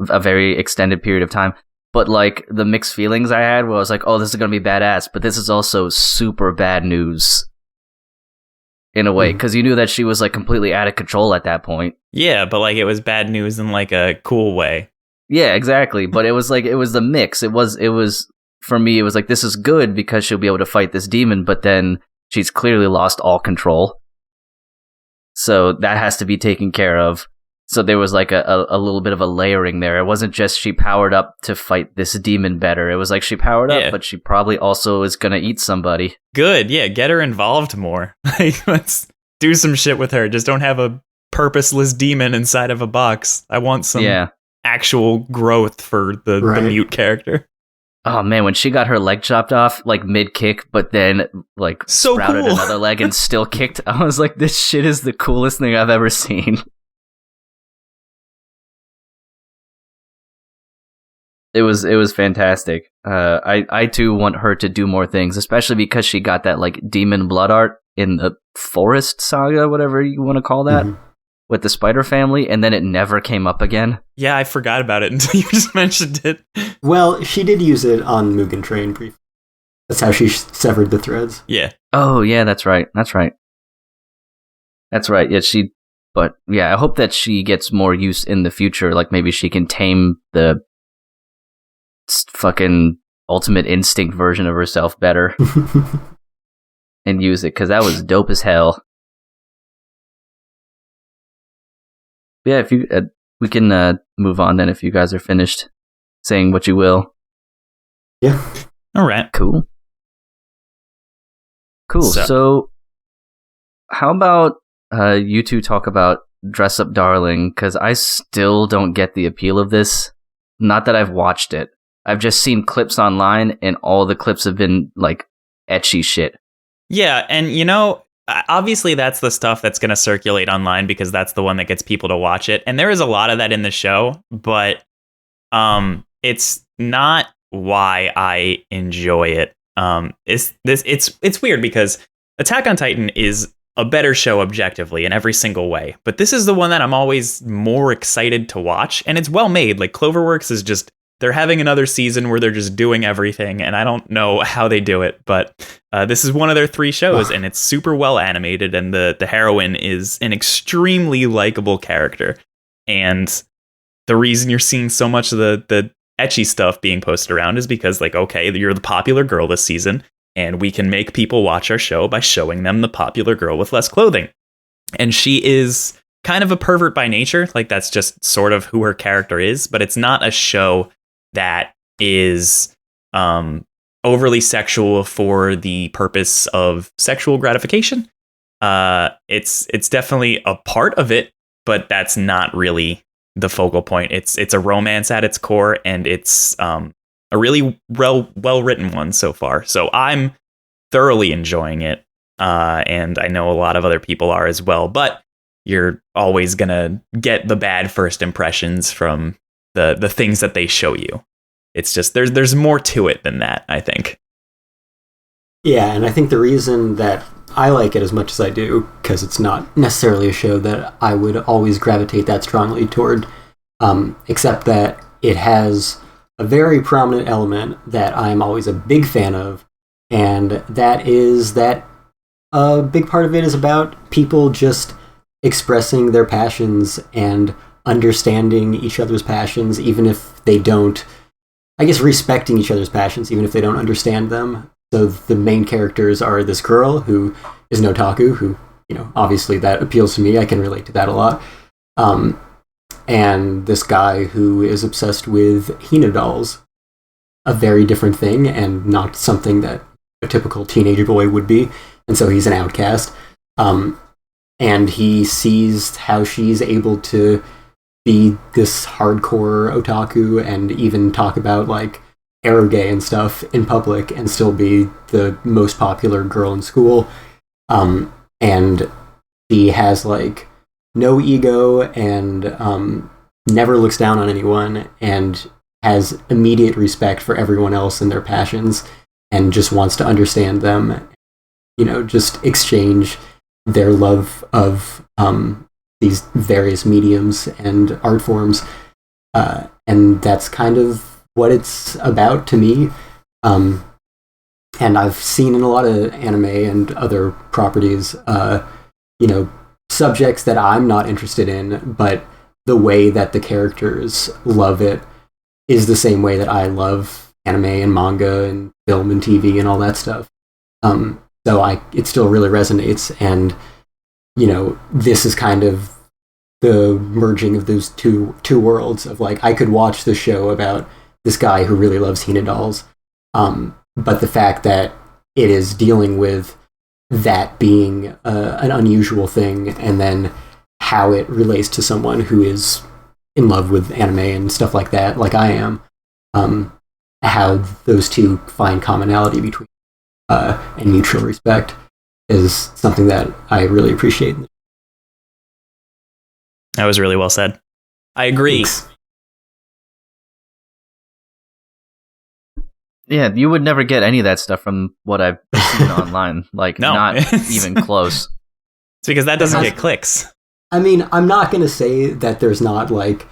a very extended period of time. But like the mixed feelings I had, where I was like, "Oh, this is gonna be badass," but this is also super bad news in a way, because you knew that she was like completely out of control at that point. Yeah, but like it was bad news in like a cool way. Yeah, exactly. But it was like it was the mix. It was for me. It was like this is good because she'll be able to fight this demon, but then she's clearly lost all control. So that has to be taken care of. So there was like a little bit of a layering there. It wasn't just she powered up to fight this demon better. It was like she powered up, but she probably also is going to eat somebody. Good, yeah, get her involved more. Like, let's do some shit with her. Just don't have a purposeless demon inside of a box. I want some actual growth for the mute character. Oh man, when she got her leg chopped off, like mid-kick, but then like sprouted another leg and still kicked, I was like, this shit is the coolest thing I've ever seen. It was fantastic. I too want her to do more things, especially because she got that like demon blood art in the Forest Saga, whatever you want to call that, with the Spider Family, and then it never came up again. Yeah, I forgot about it until you just mentioned it. Well, she did use it on Mugen Train briefly. That's how she severed the threads. Yeah. Oh yeah, that's right. Yeah, but yeah, I hope that she gets more use in the future. Like maybe she can tame the fucking Ultimate Instinct version of herself better and use it, because that was dope as hell. Yeah, if you we can move on then if you guys are finished saying what you will. Yeah. All right. Cool. So how about you two talk about Dress Up Darling, because I still don't get the appeal of this. Not that I've watched it. I've just seen clips online, and all the clips have been, like, etchy shit. Yeah, and, you know, obviously that's the stuff that's going to circulate online because that's the one that gets people to watch it. And there is a lot of that in the show, but it's not why I enjoy it. It's weird because Attack on Titan is a better show objectively in every single way. But this is the one that I'm always more excited to watch, and it's well made. Like, Cloverworks is just... They're having another season where they're just doing everything, and I don't know how they do it, but this is one of their 3 shows, and it's super well animated, and the heroine is an extremely likable character. And the reason you're seeing so much of the ecchi stuff being posted around is because, like, okay, you're the popular girl this season, and we can make people watch our show by showing them the popular girl with less clothing. And she is kind of a pervert by nature, like that's just sort of who her character is, but it's not a show that is overly sexual for the purpose of sexual gratification. It's definitely a part of it, but that's not really the focal point. It's a romance at its core, and it's a really well written one so far. So I'm thoroughly enjoying it, and I know a lot of other people are as well. But you're always gonna get the bad first impressions from the things that they show you. It's just there's more to it than that, I think. Yeah, and I think the reason that I like it as much as I do, because it's not necessarily a show that I would always gravitate that strongly toward, except that it has a very prominent element that I'm always a big fan of, and that is that a big part of it is about people just expressing their passions and understanding each other's passions, even if they don't, I guess respecting each other's passions, even if they don't understand them. So the main characters are this girl who is an otaku, who, obviously that appeals to me. I can relate to that a lot. And this guy who is obsessed with Hina dolls, a very different thing and not something that a typical teenage boy would be. And so he's an outcast. And he sees how she's able to be this hardcore otaku and even talk about like eroge and stuff in public and still be the most popular girl in school. And she has like no ego and never looks down on anyone and has immediate respect for everyone else and their passions and just wants to understand them, just exchange their love of these various mediums and art forms. And that's kind of what it's about to me. And I've seen in a lot of anime and other properties, subjects that I'm not interested in, but the way that the characters love it is the same way that I love anime and manga and film and TV and all that stuff. So it still really resonates, and this is kind of the merging of those two worlds of like I could watch the show about this guy who really loves Hina dolls, but the fact that it is dealing with that being an unusual thing, and then how it relates to someone who is in love with anime and stuff like that, like I am, how those two find commonality between and mutual respect is something that I really appreciate. That was really well said. I agree. Thanks. Yeah, you would never get any of that stuff from what I've seen online. Like, No. not even close. It's because that doesn't get clicks. I mean, I'm not going to say that there's not like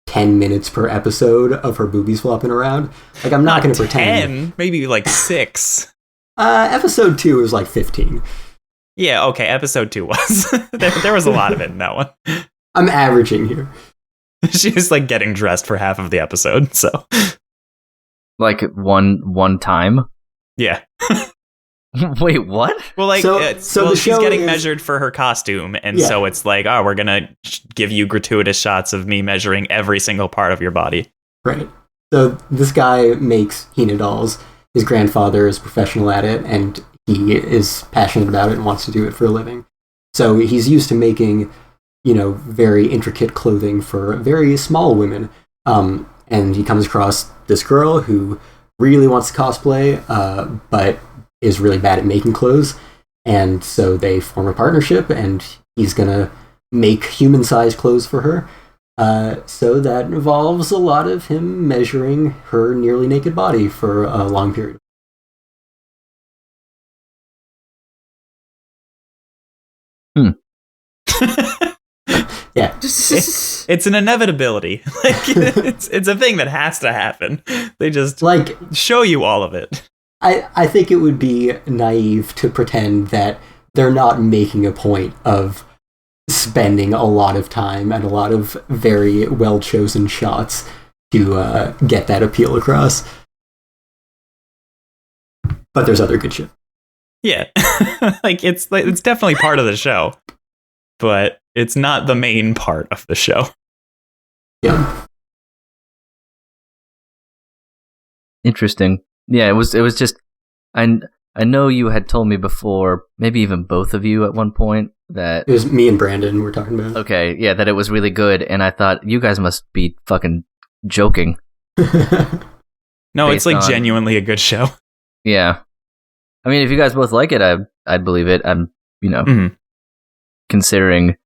10 minutes per episode of her boobies flopping around. Like, I'm not going to pretend. 10, maybe like 6. Episode 2 is like 15. Yeah, okay, episode 2 was. there was a lot of it in that one. I'm averaging here. She was like getting dressed for half of the episode, so. Like, one time? Yeah. Wait, what? Well, like, So the she's show getting is- measured for her costume, and Yeah. so it's like, oh, we're gonna give you gratuitous shots of me measuring every single part of your body. Right. So this guy makes Hina dolls. His grandfather is professional at it, and he is passionate about it and wants to do it for a living. So he's used to making, very intricate clothing for very small women. And he comes across this girl who really wants to cosplay, but is really bad at making clothes. And so they form a partnership, and he's going to make human-sized clothes for her. So that involves a lot of him measuring her nearly naked body for a long period. Yeah. It's an inevitability. Like, it's a thing that has to happen. They just Like, show you all of it. I think it would be naive to pretend that they're not making a point of spending a lot of time and a lot of very well-chosen shots to get that appeal across. But there's other good shit. Yeah. It's definitely part of the show, but it's not the main part of the show. Yeah. Interesting. Yeah, it was just I know you had told me before, maybe even both of you at one point, that It was me and Brandon we're talking about. okay, yeah, that it was really good, and I thought you guys must be fucking joking. No, it's Based like on- genuinely a good show. Yeah. I mean, if you guys both like it, I'd believe it. I'm, Mhm. considering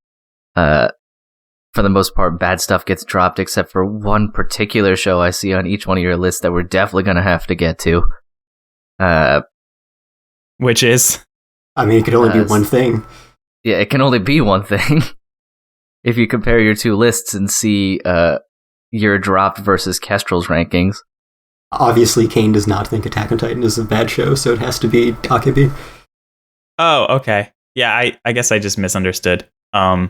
for the most part bad stuff gets dropped except for one particular show I see on each one of your lists that we're definitely going to have to get to. Which is I mean, it could only be one thing. Yeah, it can only be one thing. If you compare your two lists and see your dropped versus Kestrel's rankings. Obviously, Cain does not think Attack on Titan is a bad show, so it has to be Akebi. Oh, okay. Yeah, I guess I just misunderstood. Are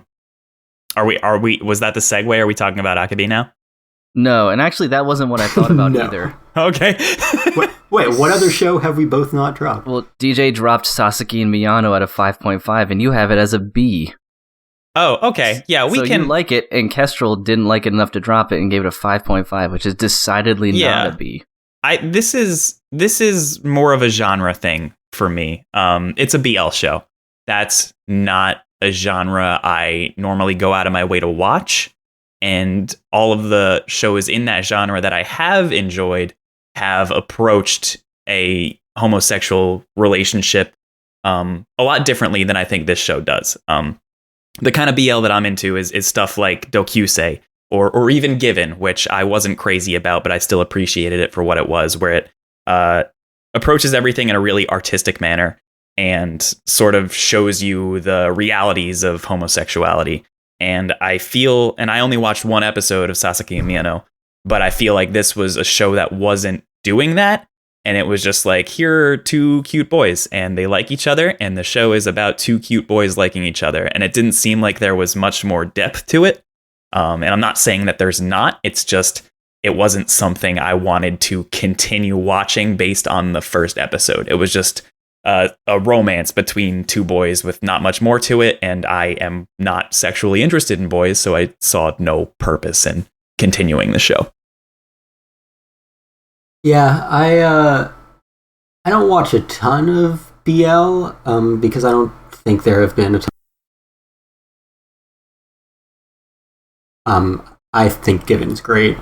we was that the segue? Are we talking about Akebi now? No, and actually that wasn't what I thought about No. either. Okay. Wait, what other show have we both not dropped? Well, DJ dropped Sasaki and Miyano at a 5.5, and you have it as a B. Oh, okay. Yeah, we so can you like it, and Kestrel didn't like it enough to drop it and gave it a 5.5, which is decidedly not a B. This is more of a genre thing for me. It's a BL show. That's not a genre I normally go out of my way to watch. And all of the shows in that genre that I have enjoyed have approached a homosexual relationship a lot differently than I think this show does. The kind of BL that I'm into is stuff like Dokusei or even Given, which I wasn't crazy about, but I still appreciated it for what it was, where it approaches everything in a really artistic manner and sort of shows you the realities of homosexuality. And I feel, and I only watched one episode of Sasaki and Miyano, but I feel like this was a show that wasn't doing that. And it was just like, here are two cute boys and they like each other. And the show is about two cute boys liking each other. And it didn't seem like there was much more depth to it. And I'm not saying that there's not. It's just, it wasn't something I wanted to continue watching based on the first episode. It was just a romance between two boys with not much more to it. And I am not sexually interested in boys. So I saw no purpose in continuing the show. Yeah, I don't watch a ton of BL because I don't think there have been a ton. I think Given's great.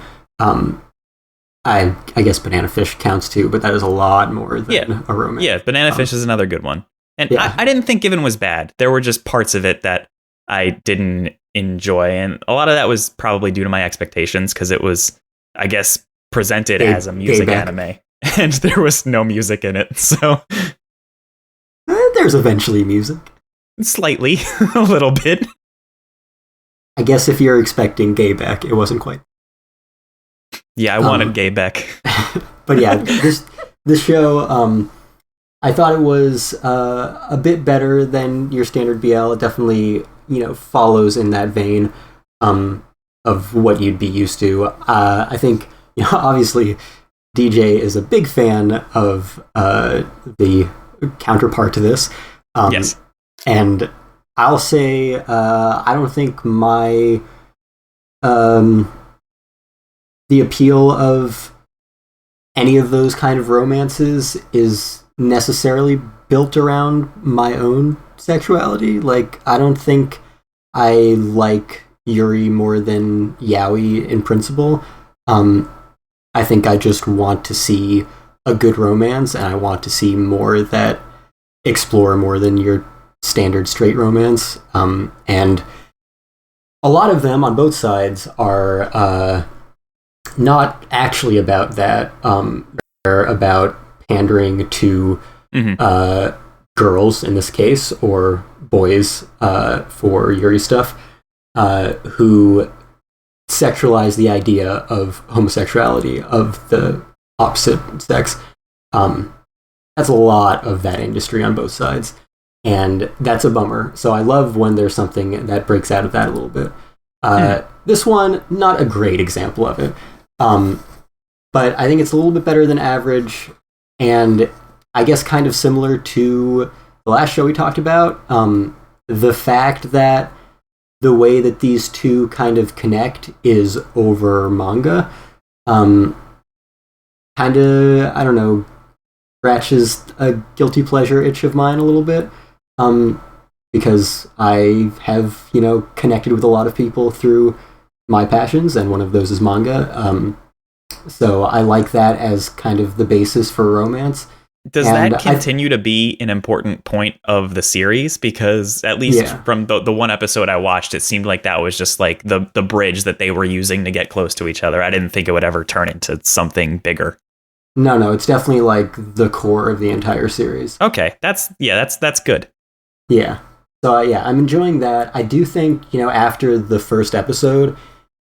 I guess Banana Fish counts too, but that is a lot more than a romance. Yeah, Banana Fish is another good one. And yeah. I didn't think Given was bad. There were just parts of it that I didn't enjoy. And a lot of that was probably due to my expectations because it was, I guess, presented as a music anime. And there was no music in it. So there's eventually music. Slightly, a little bit. I guess if you're expecting Gayback, it wasn't quite. Yeah, I wanted Gayback. But yeah, this show, I thought it was a bit better than your standard BL. It definitely, follows in that vein of what you'd be used to. I think, obviously, DJ is a big fan of the counterpart to this. Yes. And I'll say, I don't think my the appeal of any of those kind of romances is necessarily built around my own sexuality. Like, I don't think I like Yuri more than Yaoi in principle. I think I just want to see a good romance, and I want to see more that explore more than your standard straight romance. And a lot of them on both sides are not actually about that. They're about pandering to girls in this case, or boys for Yuri stuff, who sexualize the idea of homosexuality of the opposite sex. That's a lot of that industry on both sides, and that's a bummer. So I love when there's something that breaks out of that a little bit. This one, not a great example of it, but I think it's a little bit better than average, and I guess kind of similar to the last show we talked about, the fact that the way that these two kind of connect is over manga, kind of, I don't know, scratches a guilty pleasure itch of mine a little bit, because I have, connected with a lot of people through my passions, and one of those is manga. So I like that as kind of the basis for romance. Does that continue to be an important point of the series? Because at least from the one episode I watched, it seemed like that was just like the bridge that they were using to get close to each other. I didn't think it would ever turn into something bigger. No, it's definitely like the core of the entire series. Okay, that's good. Yeah. So I'm enjoying that. I do think, after the first episode,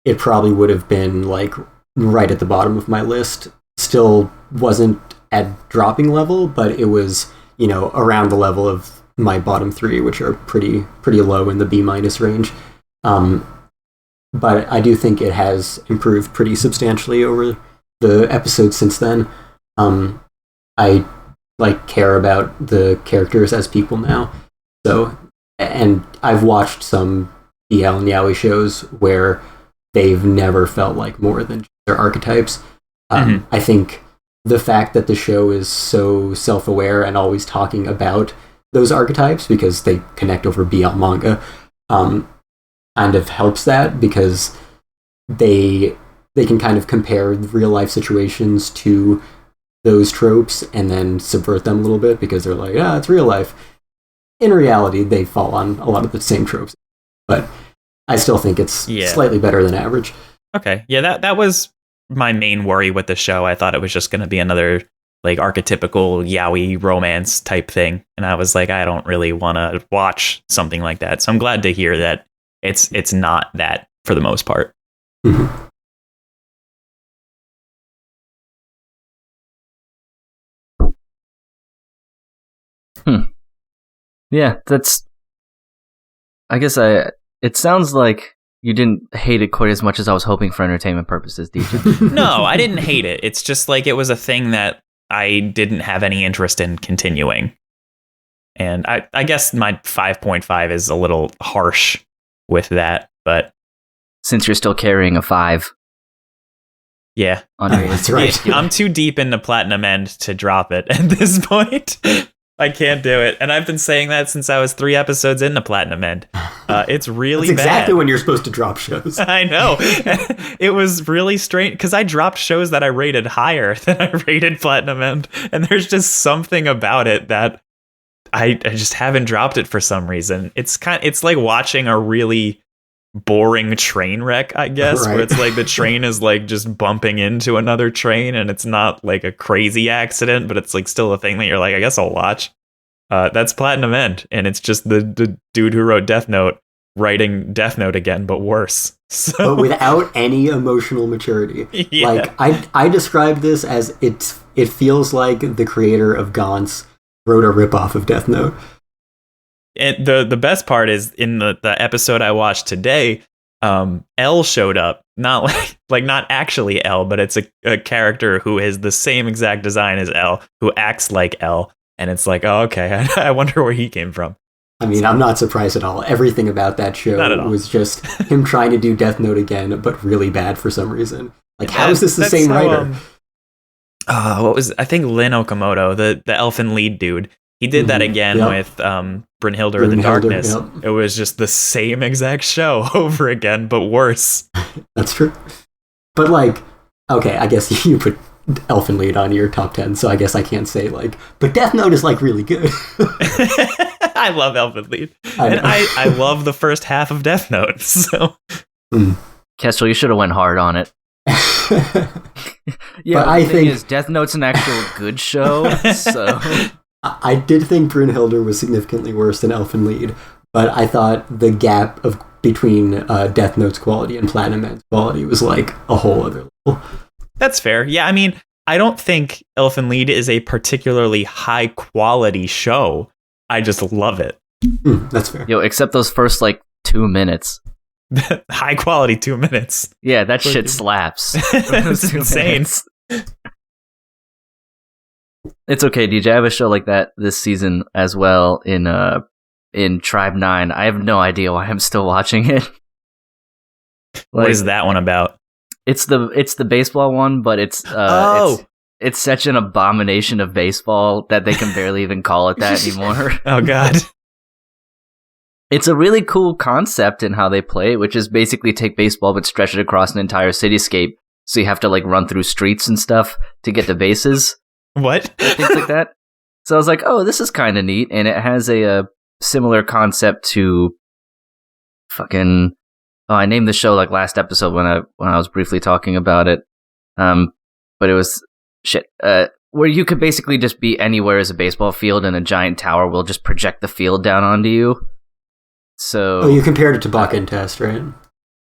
it probably would have been like right at the bottom of my list. Still wasn't at dropping level, but it was, around the level of my bottom three, which are pretty low in the B- range. but I do think it has improved pretty substantially over the episodes since then. I care about the characters as people now. So, and I've watched some BL and Yaoi shows where they've never felt like more than just their archetypes. I think the fact that the show is so self-aware and always talking about those archetypes because they connect over BL manga kind of helps that, because they can kind of compare real life situations to those tropes and then subvert them a little bit, because they're like, it's real life. In reality, they fall on a lot of the same tropes, but I still think it's slightly better than average. Okay, yeah, that was my main worry with the show. I thought it was just going to be another like archetypical yaoi romance type thing, and I was like, I don't really want to watch something like that. So I'm glad to hear that it's not that for the most part. Mm-hmm. Yeah, I guess it sounds like you didn't hate it quite as much as I was hoping for entertainment purposes, DJ. No, I didn't hate it. It's just like it was a thing that I didn't have any interest in continuing. And I guess my 5.5 is a little harsh with that, but since you're still carrying a 5. Yeah. That's right. I'm too deep into Platinum End to drop it at this point. I can't do it. And I've been saying that since I was 3 episodes into Platinum End. It's really That's exactly bad. when you're supposed to drop shows. I know. It was really strange because I dropped shows that I rated higher than I rated Platinum End. And there's just something about it that I just haven't dropped it for some reason. It's like watching a really boring train wreck, I guess, where it's like the train is like just bumping into another train and it's not like a crazy accident, but it's like still a thing that you're like, I guess I'll watch. That's Platinum End, and it's just the dude who wrote Death Note writing Death Note again, but worse. So, but without any emotional maturity. Yeah. Like I described this as it feels like the creator of Gaunt's wrote a ripoff of Death Note. And the best part is in the episode I watched today, L showed up. Not not actually L, but it's a character who is the same exact design as L, who acts like L. And it's like, oh, okay, I wonder where he came from. I mean, I'm not surprised at all. Everything about that show was just him trying to do Death Note again, but really bad for some reason. Like, how is this the same writer? I think Lin Okamoto, the elfin lead dude. He did that again with Brynhilde of the Darkness. Yep. It was just the same exact show over again, but worse. That's true. But like, okay, I guess you put Elfin Lead on your top 10, so I guess I can't say like, but Death Note is like really good. I love Elfin Lead. I love the first half of Death Note, so. Kestrel, you should have went hard on it. Yeah, but I think Death Note's an actual good show, so. I did think Brynhilde was significantly worse than Elfin Lead, but I thought the gap between Death Note's quality and Platinum End's quality was like a whole other level. That's fair. Yeah, I mean, I don't think Elfin Lead is a particularly high quality show. I just love it. That's fair. Yo, except those first like 2 minutes. High quality 2 minutes. Yeah, that shit slaps. It's insane. It's okay, DJ. I have a show like that this season as well in Tribe 9. I have no idea why I'm still watching it. What is that one about? It's the baseball one, but it's such an abomination of baseball that they can barely even call it that anymore. Oh god. It's a really cool concept in how they play it, which is basically take baseball but stretch it across an entire cityscape. So you have to like run through streets and stuff to get to bases. What? Things like that. So I was like, oh, this is kind of neat. And it has a similar concept to I named the show like last episode when I was briefly talking about it. But it was where you could basically just be anywhere as a baseball field and a giant tower will just project the field down onto you. So you compared it to Baka and Test, right?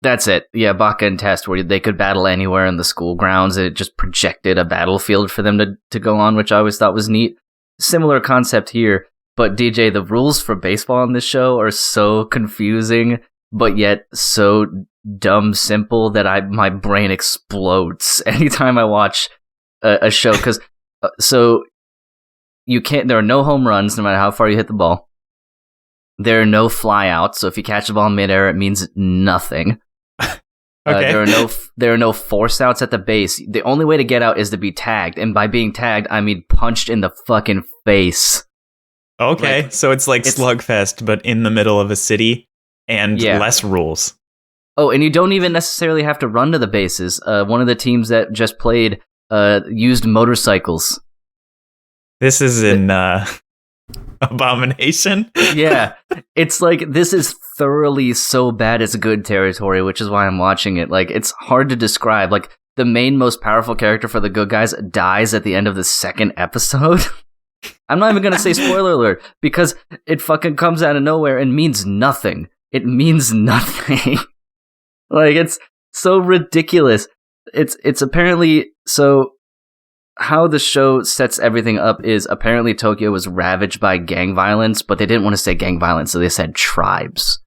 That's it. Yeah, Baka and Test, where they could battle anywhere in the school grounds. It just projected a battlefield for them to go on, which I always thought was neat. Similar concept here, but DJ, the rules for baseball on this show are so confusing but yet so dumb simple that my brain explodes anytime I watch a show. Because so you can't. There are no home runs, no matter how far you hit the ball. There are no flyouts, so if you catch the ball in midair, it means nothing. Okay. There are no force outs at the base. The only way to get out is to be tagged, and by being tagged, I mean punched in the fucking face. Okay, so it's like Slugfest, but in the middle of a city and less rules. Oh, and you don't even necessarily have to run to the bases. One of the teams that just played used motorcycles. This is an abomination. Yeah, it's like this is thoroughly so bad it's good territory, which is why I'm watching it. Like, it's hard to describe. Like, the main most powerful character for the good guys dies at the end of the second episode. I'm not even gonna say spoiler alert because it fucking comes out of nowhere and means nothing. It means nothing. Like, it's so ridiculous. It's apparently so. How the show sets everything up is apparently Tokyo was ravaged by gang violence, but they didn't want to say gang violence, so they said tribes,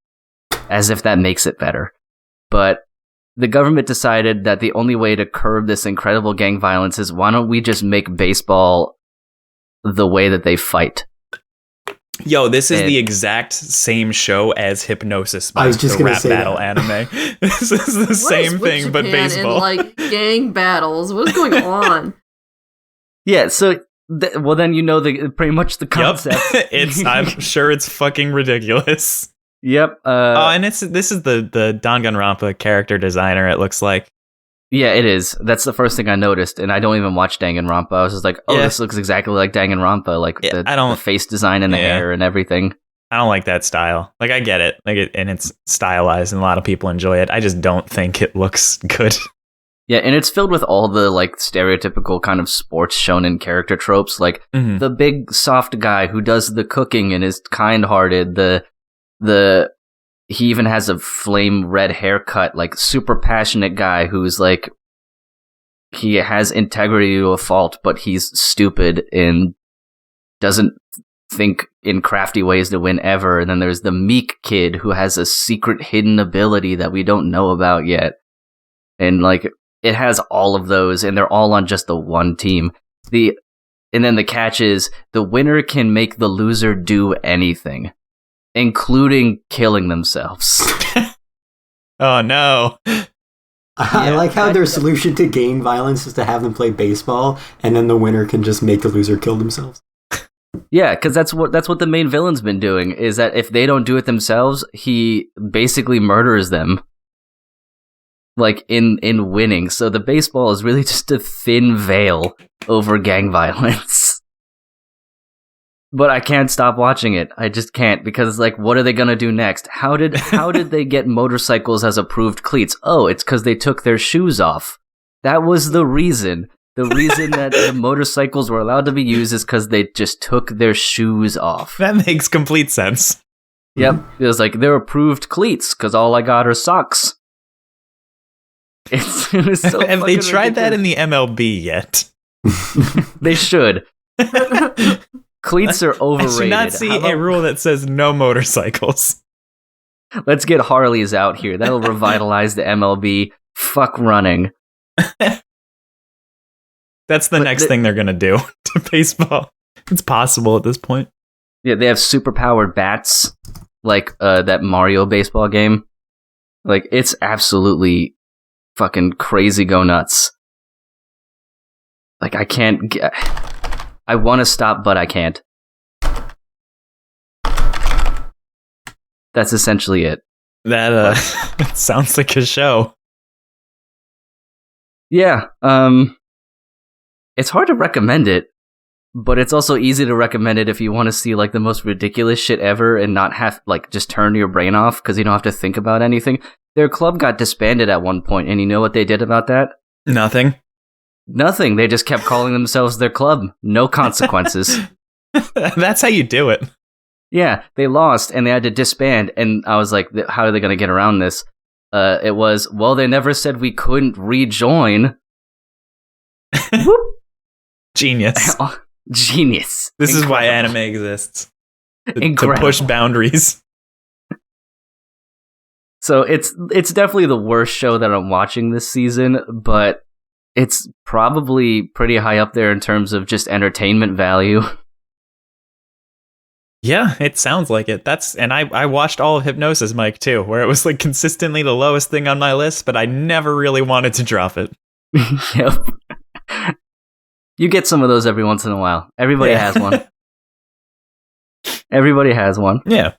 as if that makes it better. But the government decided that the only way to curb this incredible gang violence is, why don't we just make baseball the way that they fight? Yo, this is the exact same show as Hypnosis by the rap battle anime. This is the same thing, but baseball. And, like, gang battles. What is going on? Yeah, so well, then you know pretty much the concept. Yep. I'm sure it's fucking ridiculous. Yep. And this is the Danganronpa character designer. It looks like. Yeah, it is. That's the first thing I noticed, and I don't even watch Danganronpa. I was just like, this looks exactly like Danganronpa, like the face design and the hair and everything. I don't like that style. Like, I get it, and it's stylized, and a lot of people enjoy it. I just don't think it looks good. Yeah, and it's filled with all the, like, stereotypical kind of sports shonen character tropes, like the big soft guy who does the cooking and is kind-hearted, he even has a flame red haircut, like, super passionate guy who's, like, he has integrity to a fault, but he's stupid and doesn't think in crafty ways to win ever. And then there's the meek kid who has a secret hidden ability that we don't know about yet. And, like, it has all of those, and they're all on just the one team. And then the catch is, the winner can make the loser do anything, including killing themselves. Oh, no. I like how their solution to gang violence is to have them play baseball, and then the winner can just make the loser kill themselves. Yeah, because that's what the main villain's been doing, is that if they don't do it themselves, he basically murders them. Like, in winning. So the baseball is really just a thin veil over gang violence. But I can't stop watching it. I just can't, because, like, what are they gonna do next? How did they get motorcycles as approved cleats? Oh, it's because they took their shoes off. That was the reason. The reason that the motorcycles were allowed to be used is because they just took their shoes off. That makes complete sense. Yep. It was like, they're approved cleats, because all I got are socks. It was so Have they tried ridiculous. that in the MLB yet? They should. Cleats are overrated. I should not see a rule that says no motorcycles. Let's get Harleys out here. That'll revitalize the MLB. Fuck running. That's the next thing they're going to do to baseball. It's possible at this point. Yeah, they have super-powered bats, like that Mario baseball game. Like, it's absolutely fucking crazy go nuts. Like, I can't I want to stop, but I can't. That's essentially it. That sounds like a show. Yeah, it's hard to recommend it, but it's also easy to recommend it if you want to see, like, the most ridiculous shit ever and not have, like, just turn your brain off because you don't have to think about anything. Their club got disbanded at one point, and you know what they did about that? Nothing. Nothing. They just kept calling themselves their club. No consequences. That's how you do it. Yeah, they lost, and they had to disband, and I was like, how are they going to get around this? It was, well, they never said we couldn't rejoin. Whoop. Genius. Genius. This is why anime exists. To push boundaries. So it's definitely the worst show that I'm watching this season, but it's probably pretty high up there in terms of just entertainment value. Yeah, it sounds like it. And I watched all of Hypnosis, Mike, too, where it was like consistently the lowest thing on my list, but I never really wanted to drop it. Yep. You get some of those every once in a while. Everybody has one. Everybody has one. Yeah.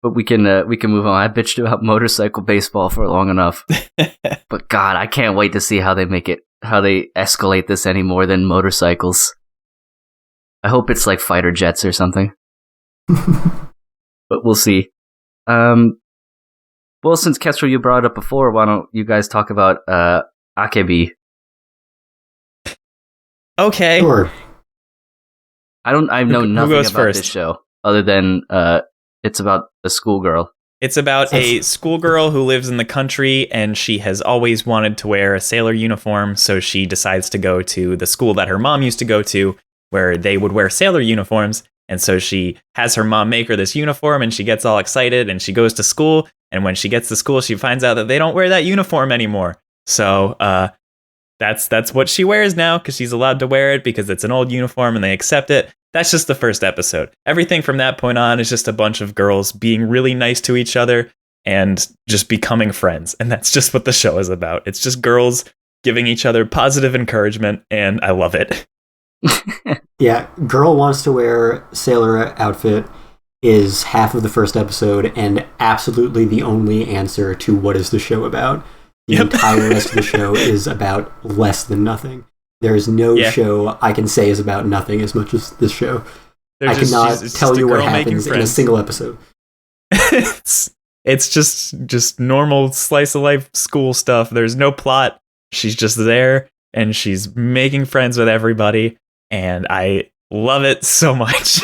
But we can move on. I bitched about motorcycle baseball for long enough. But God, I can't wait to see how they escalate this any more than motorcycles. I hope it's like fighter jets or something. But we'll see. Well, since Kestrel, you brought it up before, why don't you guys talk about Akebi? Okay. Sure. I know nothing goes about first? this show other than it's about a schoolgirl. It's about a schoolgirl who lives in the country, and she has always wanted to wear a sailor uniform, so she decides to go to the school that her mom used to go to, where they would wear sailor uniforms. And so she has her mom make her this uniform, and she gets all excited, and she goes to school. And when she gets to school, she finds out that they don't wear that uniform anymore. So that's what she wears now, because she's allowed to wear it because it's an old uniform and they accept it. That's just the first episode. Everything from that point on is just a bunch of girls being really nice to each other and just becoming friends. And that's just what the show is about. It's just girls giving each other positive encouragement, and I love it. Yeah, girl wants to wear sailor outfit is half of the first episode and absolutely the only answer to what is the show about. The entire rest of the show is about less than nothing. There is no show I can say is about nothing as much as this show. I cannot tell you what happens in a single episode. It's just normal slice of life school stuff. There's no plot. She's just there and she's making friends with everybody, and I love it so much.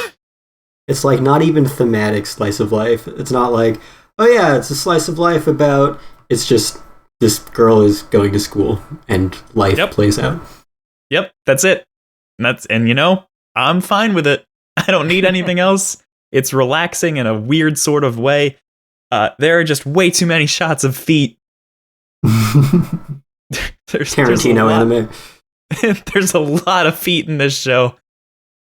It's like not even thematic slice of life. It's not like, oh yeah, it's a slice of life about, it's just this girl is going to school and life plays out. Yep, that's it. And you know, I'm fine with it. I don't need anything else. It's relaxing in a weird sort of way. There are just way too many shots of feet. Tarantino anime. There's a lot of feet in this show.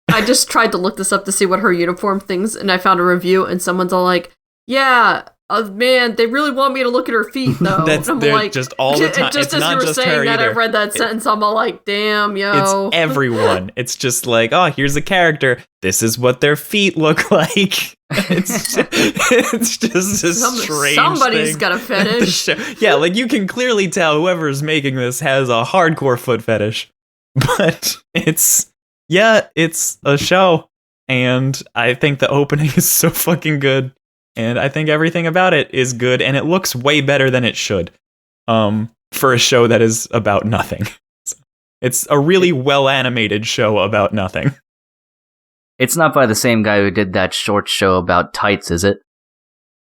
I just tried to look this up to see what her uniform things, and I found a review, and someone's all like, yeah, man, they really want me to look at her feet, though. I'm like, just all the time. Just it's as not you were just saying her that, either. I read that sentence, I'm all like, damn, yo. It's everyone. It's just like, oh, here's a character. This is what their feet look like. It's just a strange Somebody's thing. got a fetish. Yeah, like you can clearly tell whoever's making this has a hardcore foot fetish. But it's a show. And I think the opening is so fucking good. And I think everything about it is good. And it looks way better than it should for a show that is about nothing. It's a really well-animated show about nothing. It's not by the same guy who did that short show about tights, is it?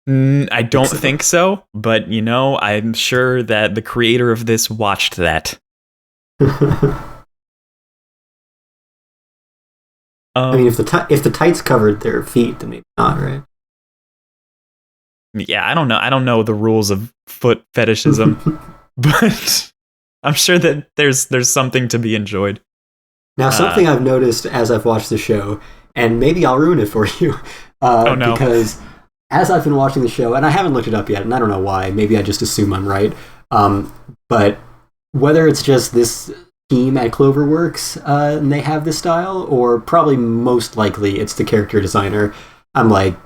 I don't think so. But, you know, I'm sure that the creator of this watched that. I mean, if the tights covered their feet, then maybe not, right? Yeah, I don't know. I don't know the rules of foot fetishism, but I'm sure that there's something to be enjoyed. Now, something I've noticed as I've watched the show, and maybe I'll ruin it for you, oh no, because as I've been watching the show, and I haven't looked it up yet, and I don't know why. Maybe I just assume I'm right. But whether it's just this team at Cloverworks and they have this style, or probably most likely it's the character designer, I'm like,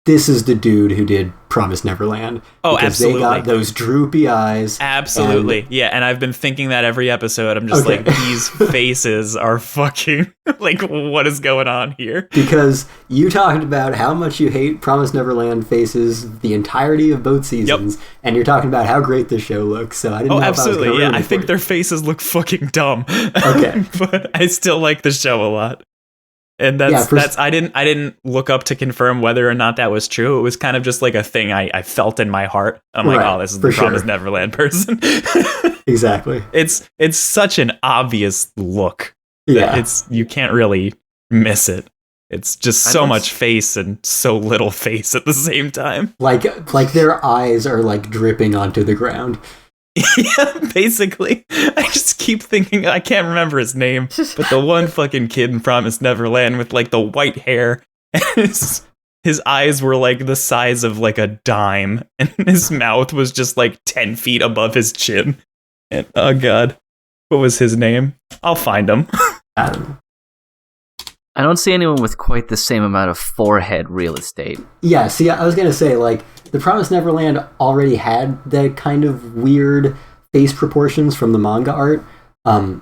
this is the dude who did Promised Neverland. Oh, because absolutely. They got those droopy eyes. Absolutely. Yeah, and I've been thinking that every episode. I'm just like, these faces are fucking, like, what is going on here? Because you talked about how much you hate Promised Neverland faces the entirety of both seasons, and you're talking about how great this show looks, so I didn't know absolutely. if I was Yeah, I think their faces look fucking dumb. Okay. But I still like the show a lot. And that's I didn't look up to confirm whether or not that was true. It was kind of just like a thing I felt in my heart. I'm like, oh, this is the Promised Neverland person. Exactly. It's such an obvious look. Yeah. You can't really miss it. It's just so much face and so little face at the same time. Like their eyes are like dripping onto the ground. Yeah, basically. I just keep thinking, I can't remember his name, but the one fucking kid in Promised Neverland with like the white hair, and his eyes were like the size of like a dime, and his mouth was just like 10 feet above his chin. And oh god, what was his name? I'll find him. I don't see anyone with quite the same amount of forehead real estate. Yeah, see, I was going to say, like, The Promised Neverland already had that kind of weird face proportions from the manga art,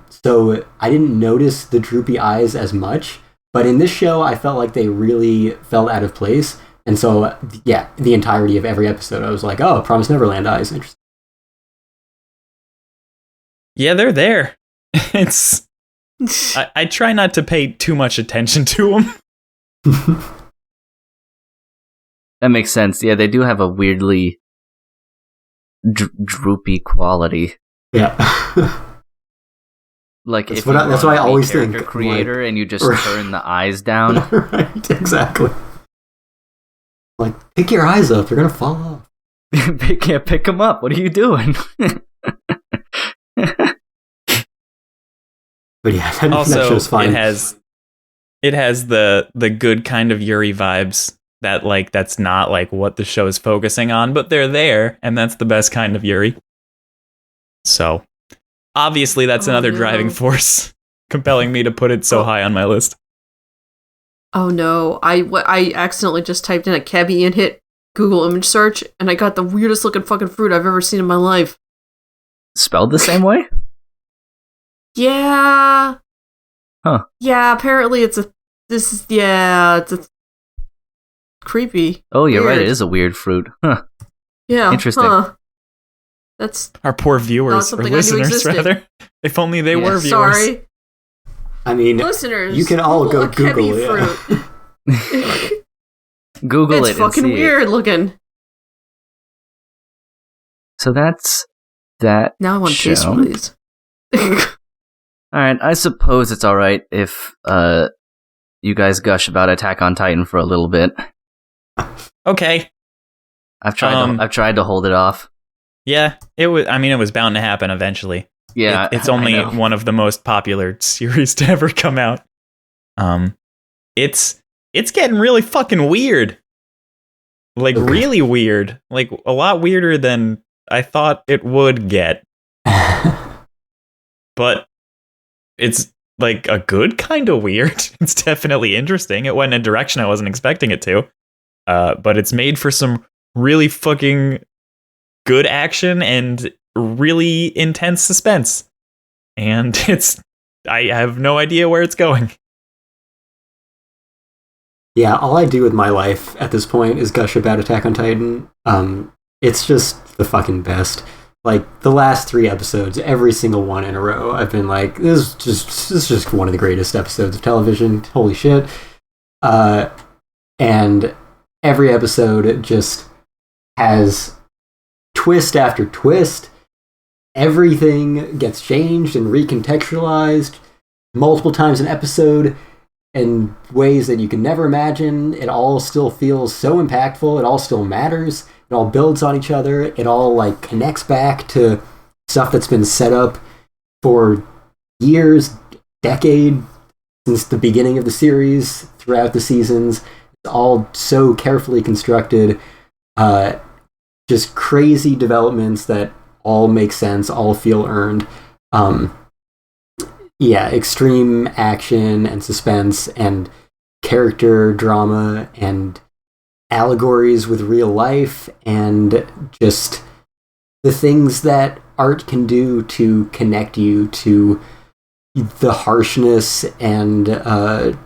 so I didn't notice the droopy eyes as much, but in this show, I felt like they really felt out of place, and so, yeah, the entirety of every episode, I was like, oh, Promised Neverland eyes, interesting. Yeah, they're there. It's... I try not to pay too much attention to them. That makes sense. Yeah, they do have a weirdly droopy quality. Yeah. Like that's if that's what I always think. Creator, and you just turn the eyes down. Right, exactly. Like, pick your eyes up; they're gonna fall off. Pick them up. What are you doing? But yeah, that also, show's fine. It has the good kind of Yuri vibes that like that's not like what the show is focusing on, but they're there, and that's the best kind of Yuri. So obviously that's another driving force compelling me to put it so high on my list. Oh no, I accidentally just typed in a Kebi and hit Google image search, and I got the weirdest looking fucking fruit I've ever seen in my life. Spelled the same way? Yeah. Huh. Yeah, apparently it's a creepy. Oh, you're weird. right, it is a weird fruit. Huh. Yeah. Interesting. Huh. That's our poor viewers or listeners rather. If only they were viewers. Sorry. I mean, listeners, you can all go Google it. Google it's it. It's fucking weird looking. So that's that. Now I want to taste one of these. Alright, I suppose it's alright if you guys gush about Attack on Titan for a little bit. Okay. I've tried to hold it off. Yeah, it was bound to happen eventually. Yeah, it's only one of the most popular series to ever come out. It's getting really fucking weird. Like really weird. Like a lot weirder than I thought it would get. But it's like a good kind of weird. It's definitely interesting. It went in a direction I wasn't expecting it to. But it's made for some really fucking good action and really intense suspense. And I have no idea where it's going. Yeah, all I do with my life at this point is gush about Attack on Titan. It's just the fucking best. Like, the last 3 episodes, every single one in a row, I've been like, this is just one of the greatest episodes of television. Holy shit. And every episode just has twist after twist. Everything gets changed and recontextualized multiple times an episode in ways that you can never imagine. It all still feels so impactful. It all still matters. It all builds on each other. It all like connects back to stuff that's been set up for years, decade, since the beginning of the series, throughout the seasons. It's all so carefully constructed. Just crazy developments that all make sense, all feel earned. Yeah, extreme action and suspense and character drama and allegories with real life and just the things that art can do to connect you to the harshness and the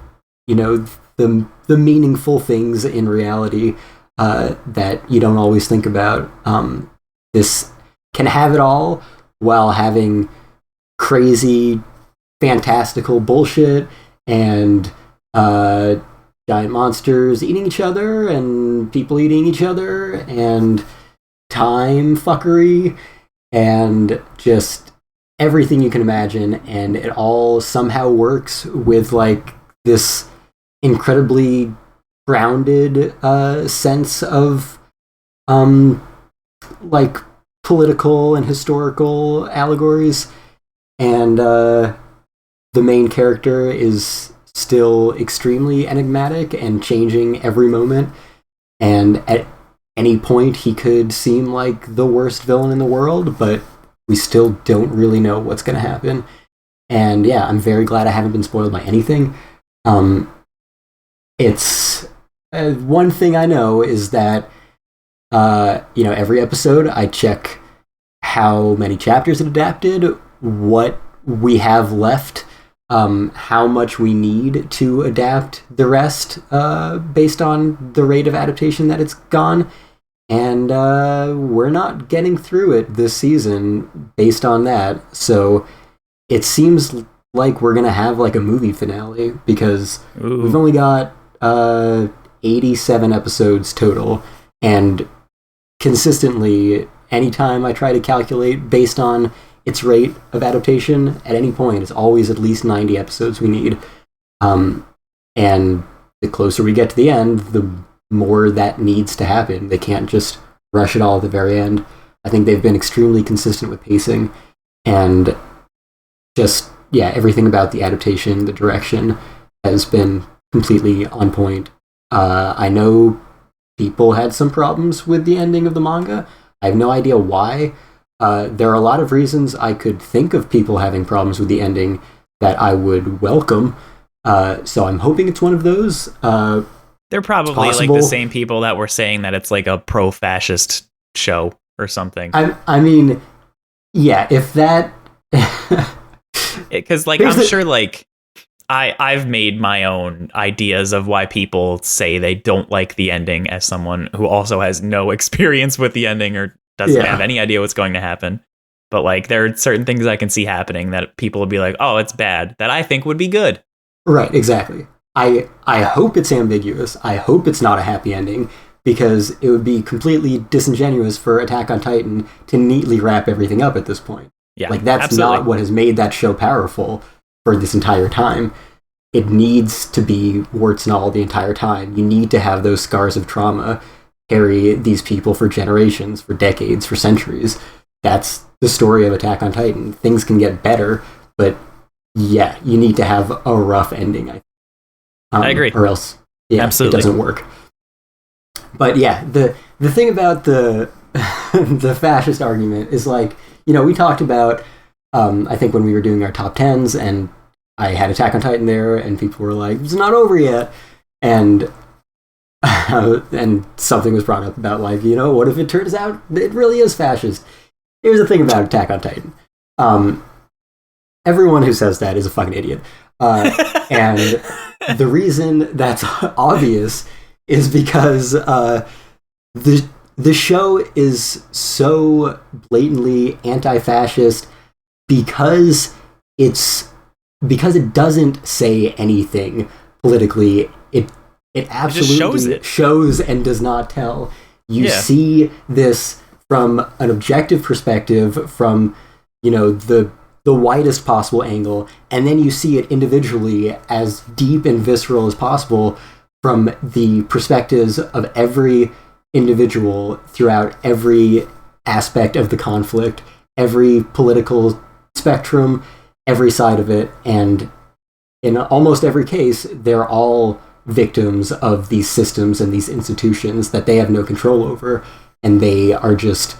meaningful things in reality that you don't always think about. This can have it all while having crazy fantastical bullshit and giant monsters eating each other and people eating each other and time fuckery and just everything you can imagine, and it all somehow works with like this incredibly grounded sense of like political and historical allegories, and the main character is still extremely enigmatic and changing every moment, and at any point he could seem like the worst villain in the world, but we still don't really know what's going to happen. And yeah, I'm very glad I haven't been spoiled by anything. It's one thing I know is that every episode I check how many chapters it adapted, what we have left, how much we need to adapt the rest based on the rate of adaptation that it's gone. And we're not getting through it this season based on that. So it seems like we're going to have like a movie finale, because we've only got 87 episodes total. And consistently, anytime I try to calculate based on its rate of adaptation at any point, it's always at least 90 episodes we need. And the closer we get to the end, the more that needs to happen. They can't just rush it all at the very end. I think they've been extremely consistent with pacing, and just, yeah, everything about the adaptation, the direction, has been completely on point. I know people had some problems with the ending of the manga. I have no idea why. There are a lot of reasons I could think of people having problems with the ending that I would welcome. So I'm hoping it's one of those. They're probably like the same people that were saying that it's like a pro-fascist show or something. I mean, yeah, if that... Because, like, I'm sure, like, I've made my own ideas of why people say they don't like the ending, as someone who also has no experience with the ending or doesn't have any idea what's going to happen. But, like, there are certain things I can see happening that people would be like, oh, it's bad, that I think would be good. Right, exactly. I hope it's ambiguous. I hope it's not a happy ending, because it would be completely disingenuous for Attack on Titan to neatly wrap everything up at this point. Yeah, like, that's absolutely not what has made that show powerful for this entire time. It needs to be warts and all the entire time. You need to have those scars of trauma carry these people for generations, for decades, for centuries. That's the story of Attack on Titan. Things can get better, but yeah, you need to have a rough ending, I agree. Or else, yeah, absolutely, it doesn't work. But yeah, the thing about the the fascist argument is, like, we talked about, I think when we were doing our top 10s, and I had Attack on Titan there, and people were like, it's not over yet. And and something was brought up about, like, what if it turns out it really is fascist? Here's the thing about Attack on Titan. Everyone who says that is a fucking idiot. And the reason that's obvious is because the show is so blatantly anti-fascist because it doesn't say anything politically. It absolutely shows and does not tell. You see this from an objective perspective, from the widest possible angle, and then you see it individually as deep and visceral as possible from the perspectives of every individual throughout every aspect of the conflict, every political spectrum, every side of it, and in almost every case, they're all victims of these systems and these institutions that they have no control over, and they are just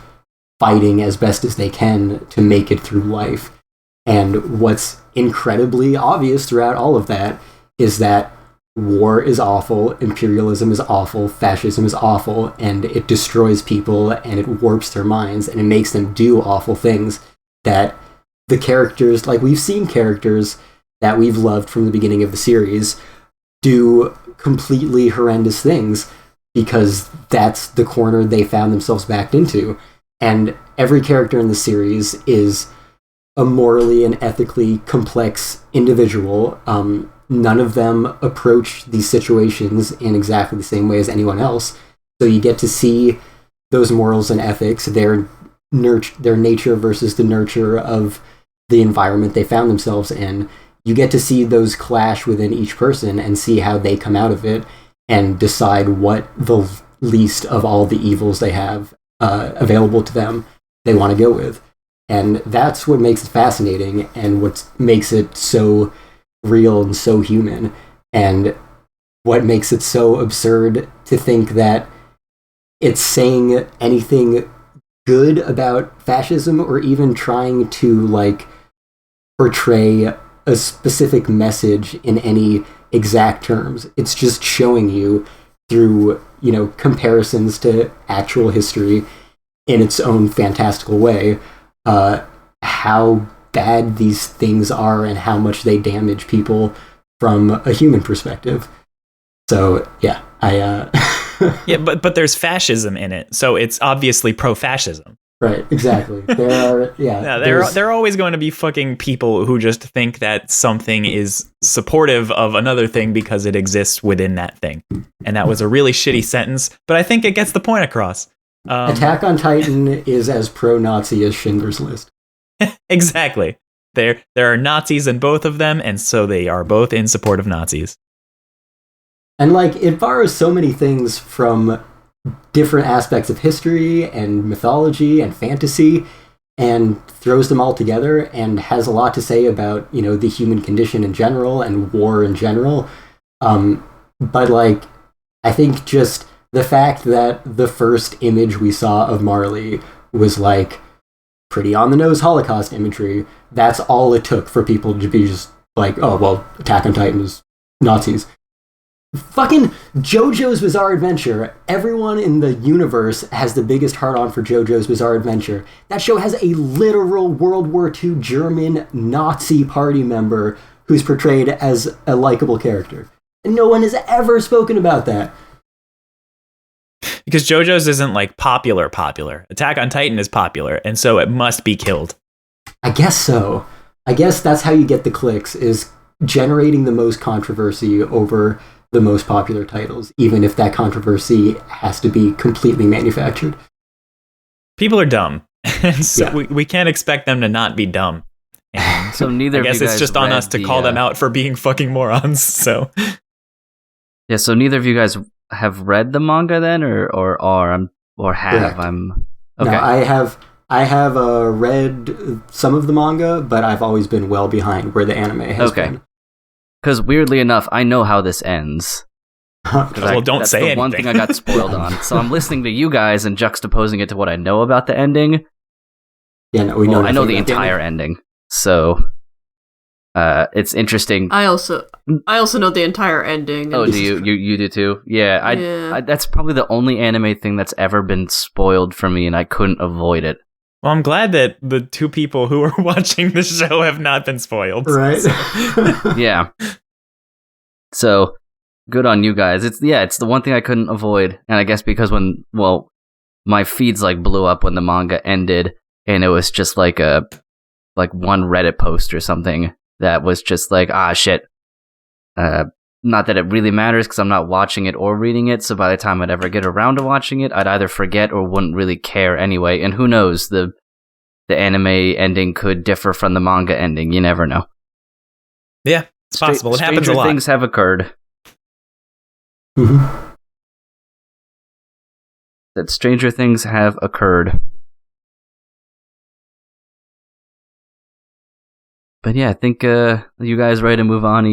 fighting as best as they can to make it through life. And what's incredibly obvious throughout all of that is that war is awful, imperialism is awful, fascism is awful, and it destroys people, and it warps their minds, and it makes them do awful things that the characters, like, we've seen characters that we've loved from the beginning of the series do completely horrendous things because that's the corner they found themselves backed into. And every character in the series is a morally and ethically complex individual. None of them approach these situations in exactly the same way as anyone else. So you get to see those morals and ethics, their nature versus the nurture of the environment they found themselves in. you get to see those clash within each person and see how they come out of it and decide what the least of all the evils they have available to them they want to go with. And that's what makes it fascinating and what makes it so real and so human, and what makes it so absurd to think that it's saying anything good about fascism or even trying to like portray a specific message in any exact terms. It's just showing you through, comparisons to actual history in its own fantastical way, how bad these things are and how much they damage people from a human perspective. So yeah, yeah, but there's fascism in it, so it's obviously pro-fascism. Right, exactly. There are always going to be fucking people who just think that something is supportive of another thing because it exists within that thing. And that was a really shitty sentence, but I think it gets the point across. Attack on Titan is as pro-Nazi as Schindler's List. Exactly. There are Nazis in both of them, and so they are both in support of Nazis. And like, it borrows so many things from different aspects of history and mythology and fantasy and throws them all together and has a lot to say about, the human condition in general and war in general. But like, I think just the fact that the first image we saw of Marley was like pretty on the nose Holocaust imagery, that's all it took for people to be just like, oh, well, Attack on Titan is Nazis. Fucking JoJo's Bizarre Adventure. Everyone in the universe has the biggest heart-on for JoJo's Bizarre Adventure. That show has a literal World War II German Nazi party member who's portrayed as a likable character. And no one has ever spoken about that. Because JoJo's isn't like popular. Attack on Titan is popular, and so it must be killed. I guess so. I guess that's how you get the clicks, is generating the most controversy over the most popular titles, even if that controversy has to be completely manufactured. People are dumb, and so we can't expect them to not be dumb. And so neither. I guess it's just on us to call them out for being fucking morons. So yeah. So neither of you guys have read the manga then, or have? Correct. I'm okay. No, I have read some of the manga, but I've always been well behind where the anime has been. Because weirdly enough, I know how this ends. Well, don't say anything. That's the one thing I got spoiled on. So I'm listening to you guys and juxtaposing it to what I know about the ending. Yeah, no, we know. I know the entire ending. So it's interesting. I also know the entire ending. Oh, do you? You do too? Yeah, I that's probably the only anime thing that's ever been spoiled for me, and I couldn't avoid it. Well, I'm glad that the two people who are watching the show have not been spoiled. Right. Yeah. So, good on you guys. It's the one thing I couldn't avoid. And I guess because my feeds like blew up when the manga ended, and it was just like one Reddit post or something that was just like, shit. Not that it really matters because I'm not watching it or reading it, so by the time I'd ever get around to watching it, I'd either forget or wouldn't really care anyway. And who knows, the anime ending could differ from the manga ending. You never know. Yeah, it's possible. It happens a lot. Stranger things have occurred. Mm-hmm. That stranger things have occurred. But yeah, I think you guys ready to move on?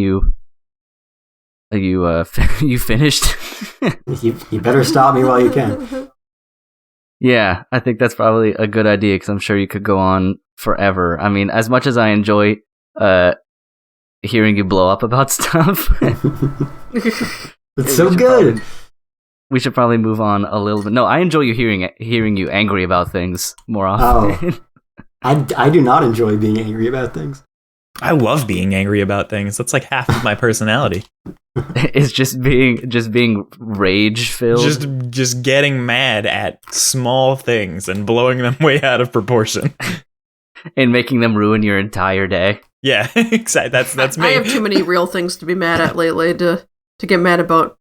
Are you finished? You better stop me while you can. Yeah, I think that's probably a good idea because I'm sure you could go on forever. I mean, as much as I enjoy hearing you blow up about stuff, it's so good. We should probably move on a little bit. No, I enjoy hearing you angry about things more often. Oh, I do not enjoy being angry about things. I love being angry about things. That's like half of my personality. It's just being rage filled. Just getting mad at small things and blowing them way out of proportion. And making them ruin your entire day. Yeah, exactly. That's me. I have too many real things to be mad at lately to get mad about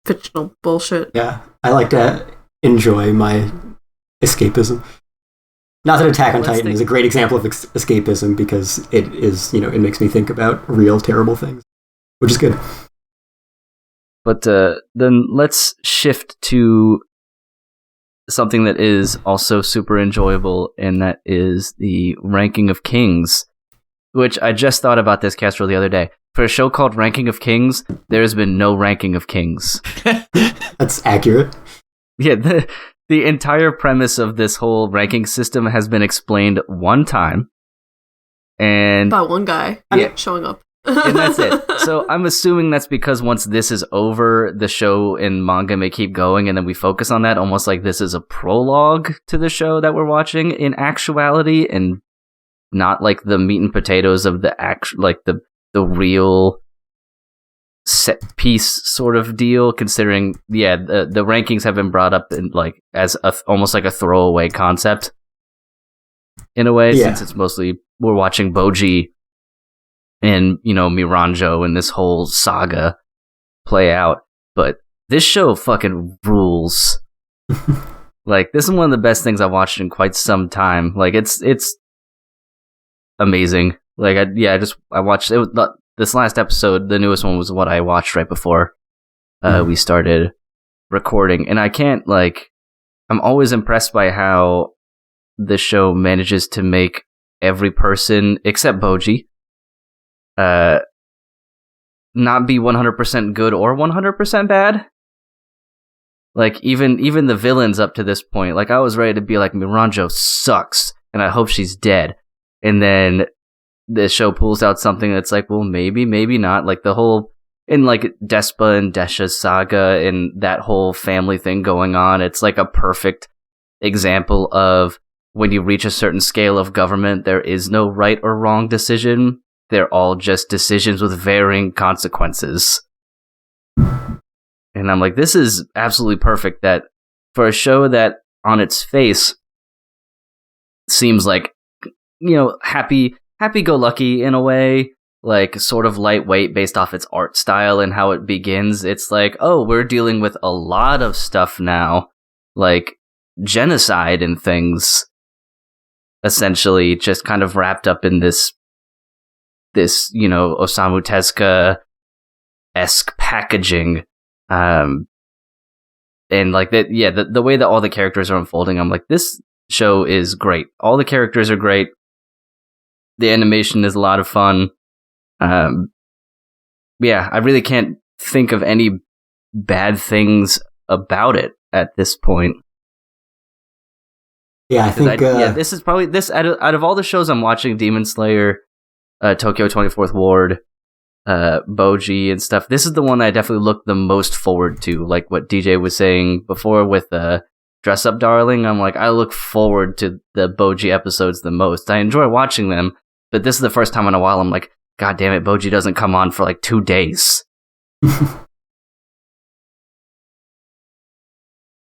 fictional bullshit. Yeah, I like to enjoy my escapism. Not that Attack on Let's Titan think- is a great example of escapism, because it is, it makes me think about real terrible things, which is good. But then let's shift to something that is also super enjoyable, and that is the ranking of kings, which I just thought about this, Kestrel, the other day. For a show called Ranking of Kings, there has been no ranking of kings. That's accurate. Yeah, the entire premise of this whole ranking system has been explained one time. And By one guy showing up. and that's it. So I'm assuming that's because once this is over, the show and manga may keep going, and then we focus on that, almost like this is a prologue to the show that we're watching in actuality, and not like the meat and potatoes of the the real set piece sort of deal. Considering, the rankings have been brought up in like as almost like a throwaway concept in a way, since it's mostly we're watching Boji and, Miranjo and this whole saga play out. But this show fucking rules. Like, this is one of the best things I've watched in quite some time. Like, it's amazing. Like, I watched it. This last episode, the newest one, was what I watched right before we started recording. And I can't, I'm always impressed by how the show manages to make every person, except Boji, not be 100% good or 100% bad. Like, even the villains up to this point, like, I was ready to be like, Miranjo sucks, and I hope she's dead. And then the show pulls out something that's like, well, maybe not. Like, the whole, in like Despa and Desha's saga and that whole family thing going on, it's like a perfect example of when you reach a certain scale of government, there is no right or wrong decision. They're all just decisions with varying consequences. And I'm like, this is absolutely perfect, that for a show that on its face seems like, happy-go-lucky in a way, like sort of lightweight based off its art style and how it begins. It's like, oh, we're dealing with a lot of stuff now, like genocide and things, essentially just kind of wrapped up in this Osamu Tezuka-esque packaging. And like that, the way that all the characters are unfolding, I'm like, this show is great. All the characters are great. The animation is a lot of fun. I really can't think of any bad things about it at this point. Yeah, I think this is probably out of all the shows I'm watching, Demon Slayer, Tokyo 24th Ward, Boji and stuff, this is the one I definitely look the most forward to. Like what DJ was saying before with Dress Up Darling, I'm like, I look forward to the Boji episodes the most. I enjoy watching them, but this is the first time in a while I'm like, God damn it, Boji doesn't come on for like 2 days.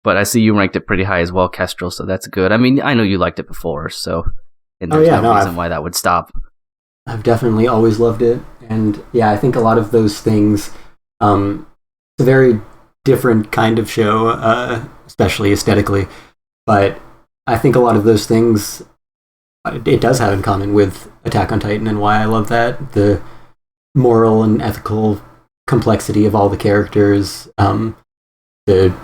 But I see you ranked it pretty high as well, Kestrel, so that's good. I mean, I know you liked it before, so there's no reason why that would stop. I've definitely always loved it, and I think a lot of those things, it's a very different kind of show, especially aesthetically, but I think a lot of those things it does have in common with Attack on Titan, and why I love that, the moral and ethical complexity of all the characters, the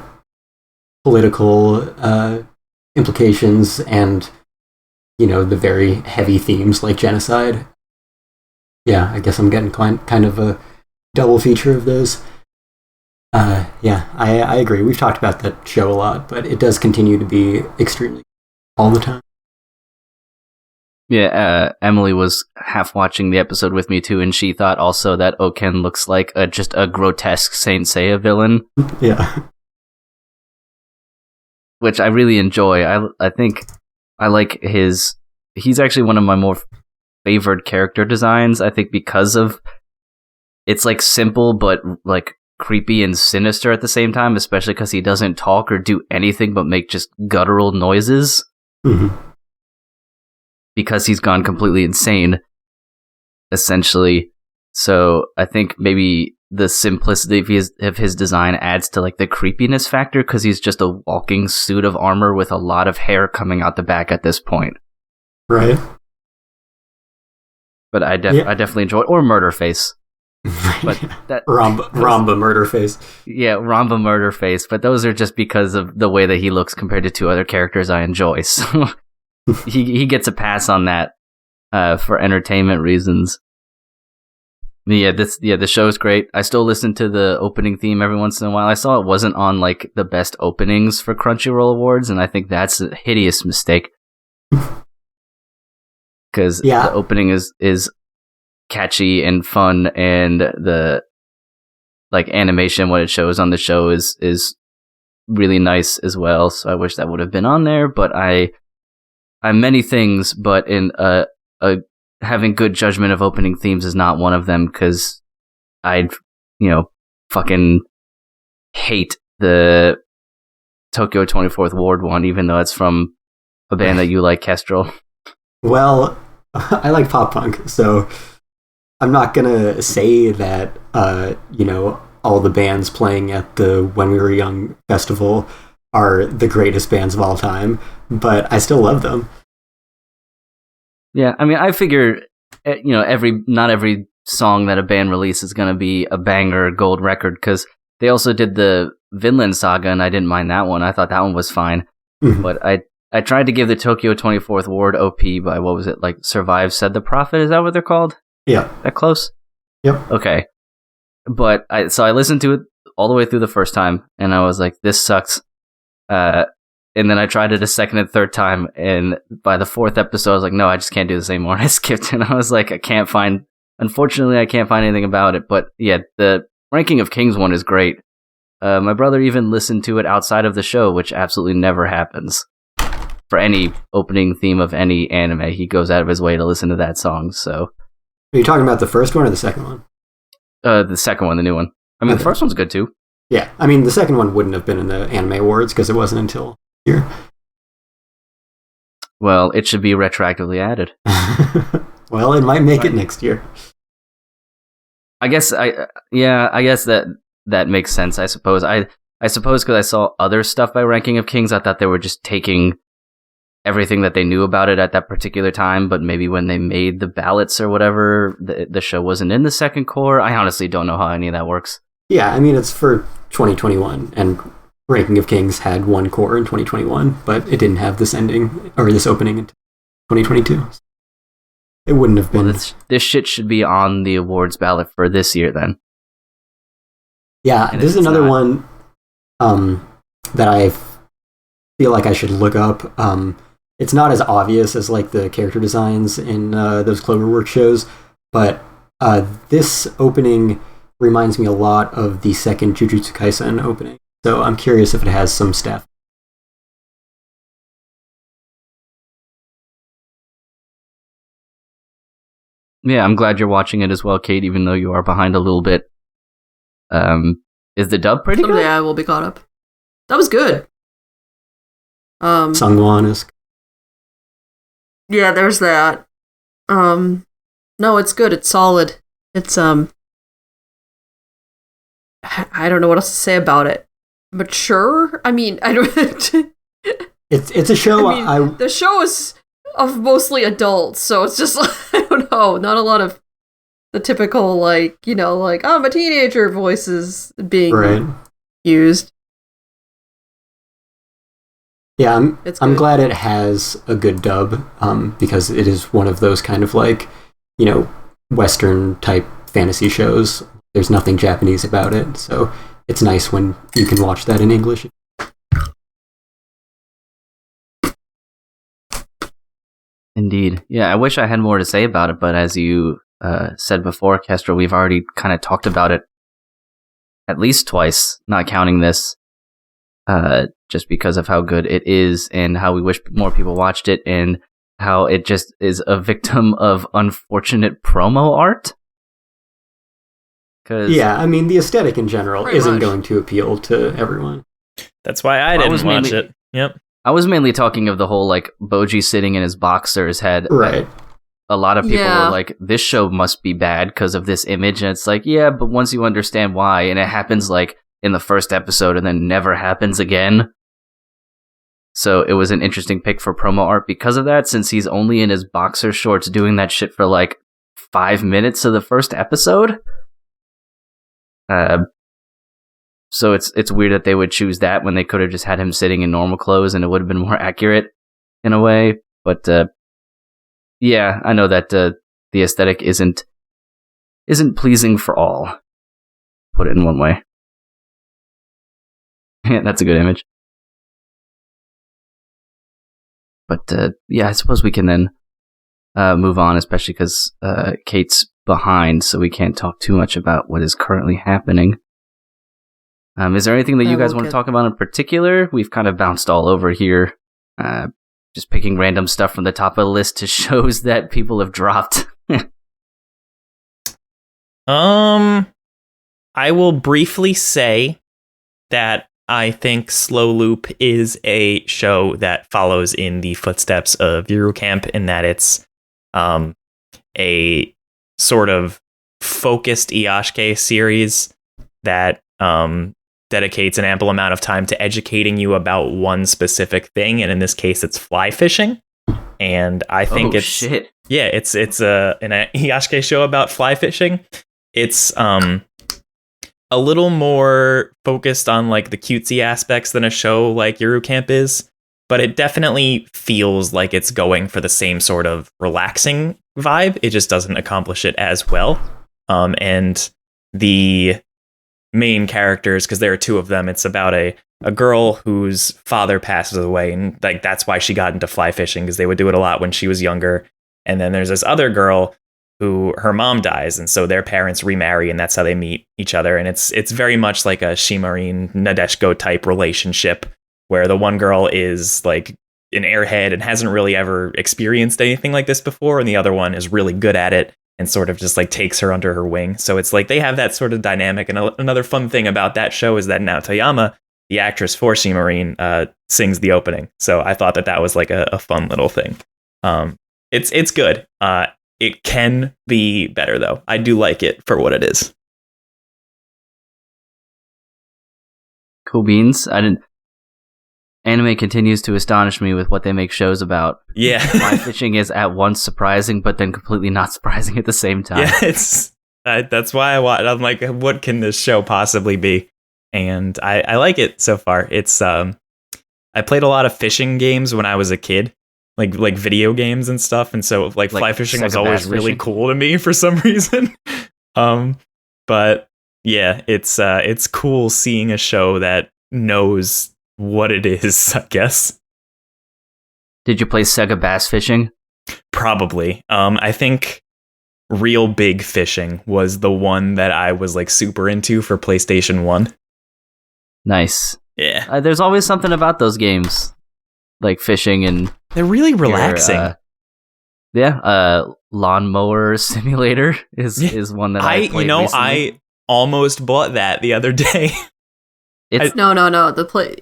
political implications, and the very heavy themes like genocide. I guess I'm getting kind of a double feature of those. I agree. We've talked about that show a lot, but it does continue to be extremely all the time. Emily was half watching the episode with me too, and she thought also that Oken looks like just a grotesque Saint Seiya villain. Yeah. Which I really enjoy. I think I like he's actually one of my more favored character designs, I think, because of it's like simple but like creepy and sinister at the same time, especially because he doesn't talk or do anything but make just guttural noises. Mm-hmm. Because he's gone completely insane, essentially. So I think maybe the simplicity of his design adds to like the creepiness factor, because he's just a walking suit of armor with a lot of hair coming out the back at this point. Right. But I definitely enjoy, or Murderface. But that Ramba Murderface. Yeah, Ramba Murderface. But those are just because of the way that he looks compared to two other characters I enjoy. So he gets a pass on that for entertainment reasons. The show's great. I still listen to the opening theme every once in a while. I saw it wasn't on like the best openings for Crunchyroll Awards, and I think that's a hideous mistake. Because the opening is catchy and fun, and the like animation what it shows on the show is really nice as well. So I wish that would have been on there. But I'm many things, but in having good judgment of opening themes is not one of them, because I'd fucking hate the Tokyo 24th Ward one, even though it's from a band that you like, Kestrel. Well, I like pop punk, so I'm not gonna say that all the bands playing at the When We Were Young festival are the greatest bands of all time, but I still love them. Yeah, I mean, I figure not every song that a band releases is gonna be a banger gold record, because they also did the Vinland Saga, and I didn't mind that one. I thought that one was fine, but I tried to give the Tokyo 24th Ward OP by, what was it, like Survive Said the Prophet? Is that what they're called? Yeah. That close? Yep. Okay. But I listened to it all the way through the first time, and I was like, this sucks. And then I tried it a second and third time, and by the fourth episode, I was like, no, I just can't do this anymore. And I skipped it, and I was like, unfortunately, I can't find anything about it. But yeah, the Ranking of Kings one is great. My brother even listened to it outside of the show, which absolutely never happens. For any opening theme of any anime, he goes out of his way to listen to that song. So, are you talking about the first one or the second one? The second one, the new one. I mean, The first one's good too. Yeah, I mean, the second one wouldn't have been in the Anime Awards because it wasn't until here. Well, it should be retroactively added. Well, it might make it next year. I guess that makes sense. I suppose because I saw other stuff by Ranking of Kings, I thought they were just taking everything that they knew about it at that particular time, but maybe when they made the ballots or whatever, the show wasn't in the second core. I honestly don't know how any of that works. Yeah, I mean, it's for 2021, and Ranking of Kings had one core in 2021, but it didn't have this ending, or this opening in 2022. It wouldn't have been... Well, this shit should be on the awards ballot for this year, then. Yeah, and this is another one that I feel like I should look up. It's not as obvious as like the character designs in those Cloverworks shows, but this opening reminds me a lot of the second Jujutsu Kaisen opening. So I'm curious if it has some staff. Yeah, I'm glad you're watching it as well, Kate, even though you are behind a little bit. Is the dub pretty good? Someday I will be caught up. That was good. Sungwon-esque. Yeah, there's that. No, it's good. It's solid. It's I don't know what else to say about it. Mature? I mean, I don't. It's a show. I mean, the show is of mostly adults, so it's just I don't know, not a lot of the typical like I'm a teenager voices being used. Yeah, I'm glad it has a good dub, because it is one of those kind of like, Western type fantasy shows. There's nothing Japanese about it, so it's nice when you can watch that in English. Indeed. Yeah, I wish I had more to say about it, but as you said before, Kestrel, we've already kind of talked about it at least twice, not counting this. Just because of how good it is and how we wish more people watched it and how it just is a victim of unfortunate promo art. Yeah, I mean, the aesthetic in general isn't going to appeal to everyone. That's why I didn't watch it. Yep. I was mainly talking of the whole, like, Boji sitting in his boxers head. Right. A lot of people were like, this show must be bad because of this image. And it's like, yeah, but once you understand why, and it happens, like, in the first episode and then never happens again, So it was an interesting pick for promo art because of that, since he's only in his boxer shorts doing that shit for like 5 minutes of the first episode. So it's weird that they would choose that when they could have just had him sitting in normal clothes and it would have been more accurate in a way. But yeah, I know that the aesthetic isn't pleasing for all. Put it in one way. Yeah, that's a good image. But yeah, I suppose we can then move on, especially because Kate's behind, so we can't talk too much about what is currently happening. Is there anything that you guys want to talk about in particular? We've kind of bounced all over here, just picking random stuff from the top of the list to shows that people have dropped. I will briefly say that I think Slow Loop is a show that follows in the footsteps of Eurocamp in that it's a sort of focused Iyashike series that dedicates an ample amount of time to educating you about one specific thing, and in this case, it's fly fishing. And I think it's an Iyashike show about fly fishing. It's a little more focused on like the cutesy aspects than a show like Eurocamp is, but it definitely feels like it's going for the same sort of relaxing vibe. It just doesn't accomplish it as well. And the main characters, because there are two of them, it's about a girl whose father passes away, and like that's why she got into fly fishing, because they would do it a lot when she was younger. And then there's this other girl who her mom dies, and so their parents remarry, and that's how they meet each other. And it's very much like a Shimarin Nadeshiko type relationship, where the one girl is like an airhead and hasn't really ever experienced anything like this before, and the other one is really good at it and sort of just like takes her under her wing. So it's like they have that sort of dynamic. And another fun thing about that show is that Naotoyama, the actress for Shimarin, sings the opening. So I thought that was like a fun little thing. It's good. It can be better, though. I do like it for what it is. Cool beans. Anime continues to astonish me with what they make shows about. Yeah. Fly fishing is at once surprising, but then completely not surprising at the same time. Yeah, that's why I watch. I'm like, what can this show possibly be? And I like it so far. It's I played a lot of fishing games when I was a kid. Like video games and stuff, and so like fly fishing was always really cool to me for some reason. But yeah, it's cool seeing a show that knows what it is, I guess. Did you play Sega Bass Fishing? Probably. I think Real Big Fishing was the one that I was like super into for PlayStation 1. Nice. Yeah. There's always something about those games, like fishing, and they're really relaxing. Lawnmower Simulator is one that I played recently. I almost bought that the other day. No.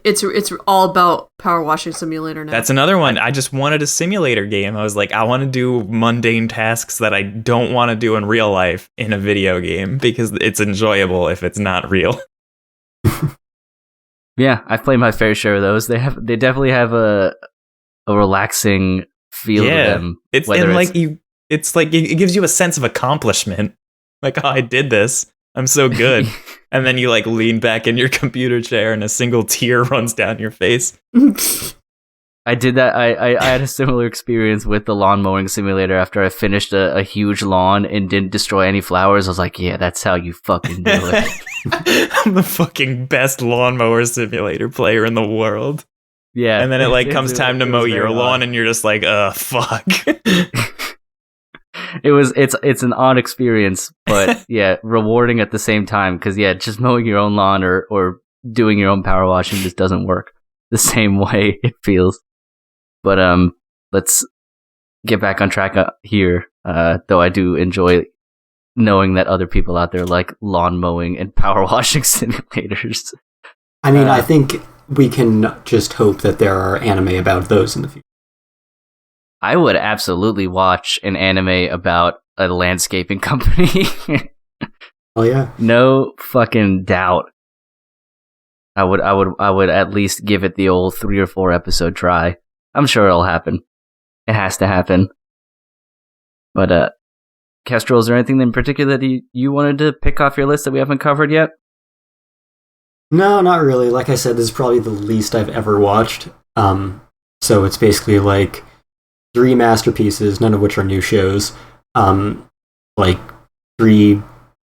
It's all about Power Washing Simulator now. That's another one. I just wanted a simulator game. I was like, I want to do mundane tasks that I don't want to do in real life in a video game because it's enjoyable if it's not real. Yeah, I've played my fair share of those. They definitely have a relaxing feel to them. It gives you a sense of accomplishment. Like, oh, I did this. I'm so good. And then you like lean back in your computer chair and a single tear runs down your face. I did that. I had a similar experience with the lawn mowing simulator after I finished a huge lawn and didn't destroy any flowers. I was like, yeah, that's how you fucking do it. I'm the fucking best lawnmower simulator player in the world. Yeah. And then it comes time to mow your lawn and you're just like, fuck. It's an odd experience, but yeah, rewarding at the same time, because yeah, just mowing your own lawn or doing your own power washing just doesn't work the same way, it feels. But let's get back on track here, though I do enjoy knowing that other people out there like lawn mowing and power washing simulators. I mean, I think we can just hope that there are anime about those in the future. I would absolutely watch an anime about a landscaping company. Oh, yeah. No fucking doubt. I would at least give it the old 3 or 4 episode try. I'm sure it'll happen. It has to happen. But Kestrel, is there anything in particular that you wanted to pick off your list that we haven't covered yet? No, not really. Like I said, this is probably the least I've ever watched. So it's basically like 3 masterpieces, none of which are new shows. Like 3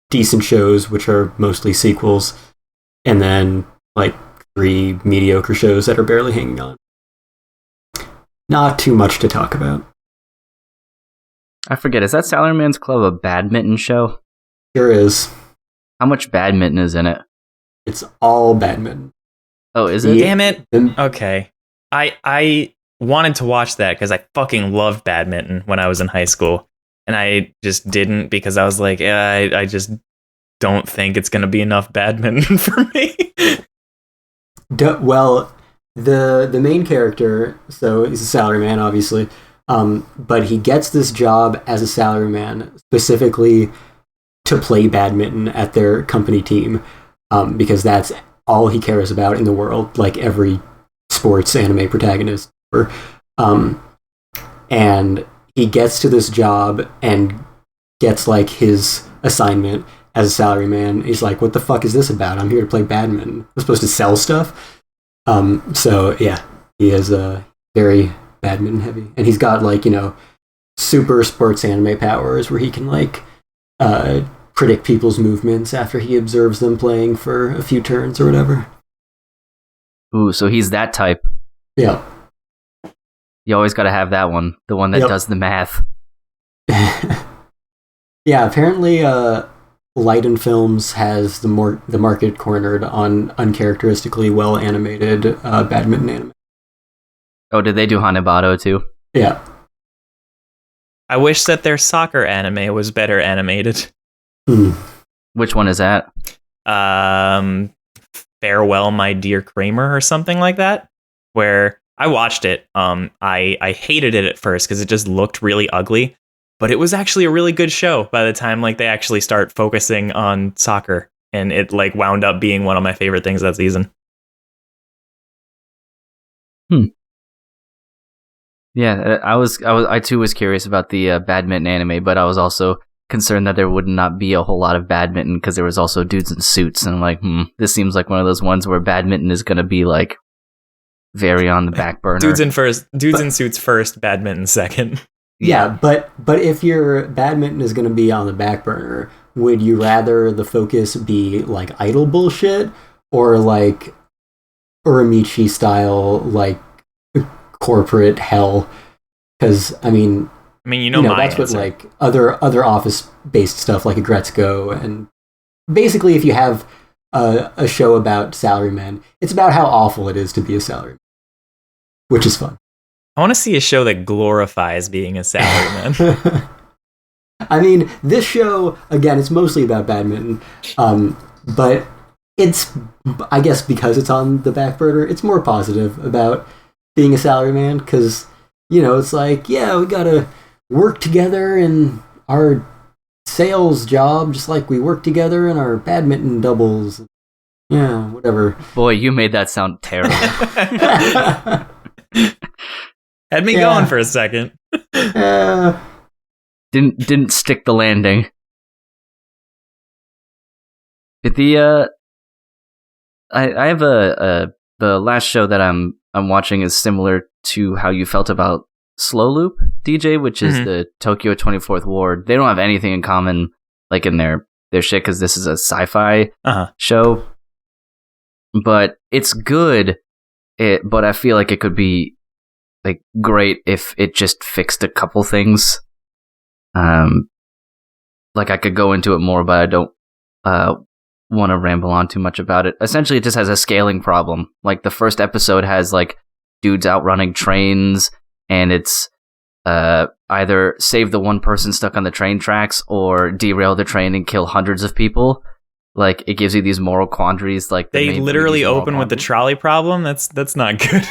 decent shows, which are mostly sequels, and then like 3 mediocre shows that are barely hanging on. Not too much to talk about. I forget, is that Salaryman's Club a badminton show? Sure is. How much badminton is in it? It's all badminton. Oh, is it? Damn it. Okay. I wanted to watch that because I fucking loved badminton when I was in high school. And I just didn't because I was like, I just don't think it's going to be enough badminton for me. Well, the main character, so he's a salaryman, obviously, but he gets this job as a salaryman specifically to play badminton at their company team, because that's all he cares about in the world, like every sports anime protagonist. And he gets to this job and gets like his assignment as a salaryman. He's like, what the fuck is this about? I'm here to play badminton. I'm supposed to sell stuff. So yeah, he is very badminton heavy, and he's got like, you know, super sports anime powers where he can like predict people's movements after he observes them playing for a few turns or whatever. Ooh, so he's that type. Yeah. You always got to have that one, the one that does the math. Yeah, apparently Light and Films has the market cornered on uncharacteristically well animated badminton anime. Oh, did they do Hanebado too? Yeah. I wish that their soccer anime was better animated. Which one is that? Farewell, My Dear Kramer, or something like that, where I watched it. I hated it at first because it just looked really ugly, but it was actually a really good show by the time like they actually start focusing on soccer, and it like wound up being one of my favorite things that season. Yeah, I too was curious about the badminton anime, but I was also concerned that there would not be a whole lot of badminton because there was also dudes in suits, and I'm like, this seems like one of those ones where badminton is going to be like very on the back burner. Dudes in suits first, badminton second. Yeah, but if your badminton is going to be on the back burner, would you rather the focus be like idle bullshit or like Uramichi style like corporate hell? Because I mean, you know my that's answer. what like other office based stuff like Agretzko, and basically if you have a show about salarymen, it's about how awful it is to be a salaryman, which is fun. I want to see a show that glorifies being a salaryman. I mean, this show, again, it's mostly about badminton, but it's, I guess because it's on the back burner, it's more positive about being a salaryman, because, you know, it's like, yeah, we gotta work together in our sales job, just like we work together in our badminton doubles. Yeah, whatever. Boy, you made that sound terrible. Had me going for a second. Didn't stick the landing. But I have the last show that I'm watching is similar to how you felt about Slow Loop, DJ, which is the Tokyo 24th Ward. They don't have anything in common, like in their shit, because this is a sci-fi show. But it's good. But I feel like it could be like great if it just fixed a couple things. Like I could go into it more, but I don't want to ramble on too much about it. Essentially, it just has a scaling problem. Like the first episode has like dudes outrunning trains, and it's either save the one person stuck on the train tracks or derail the train and kill hundreds of people. Like it gives you these moral quandaries. Like they literally open with the trolley problem. That's not good.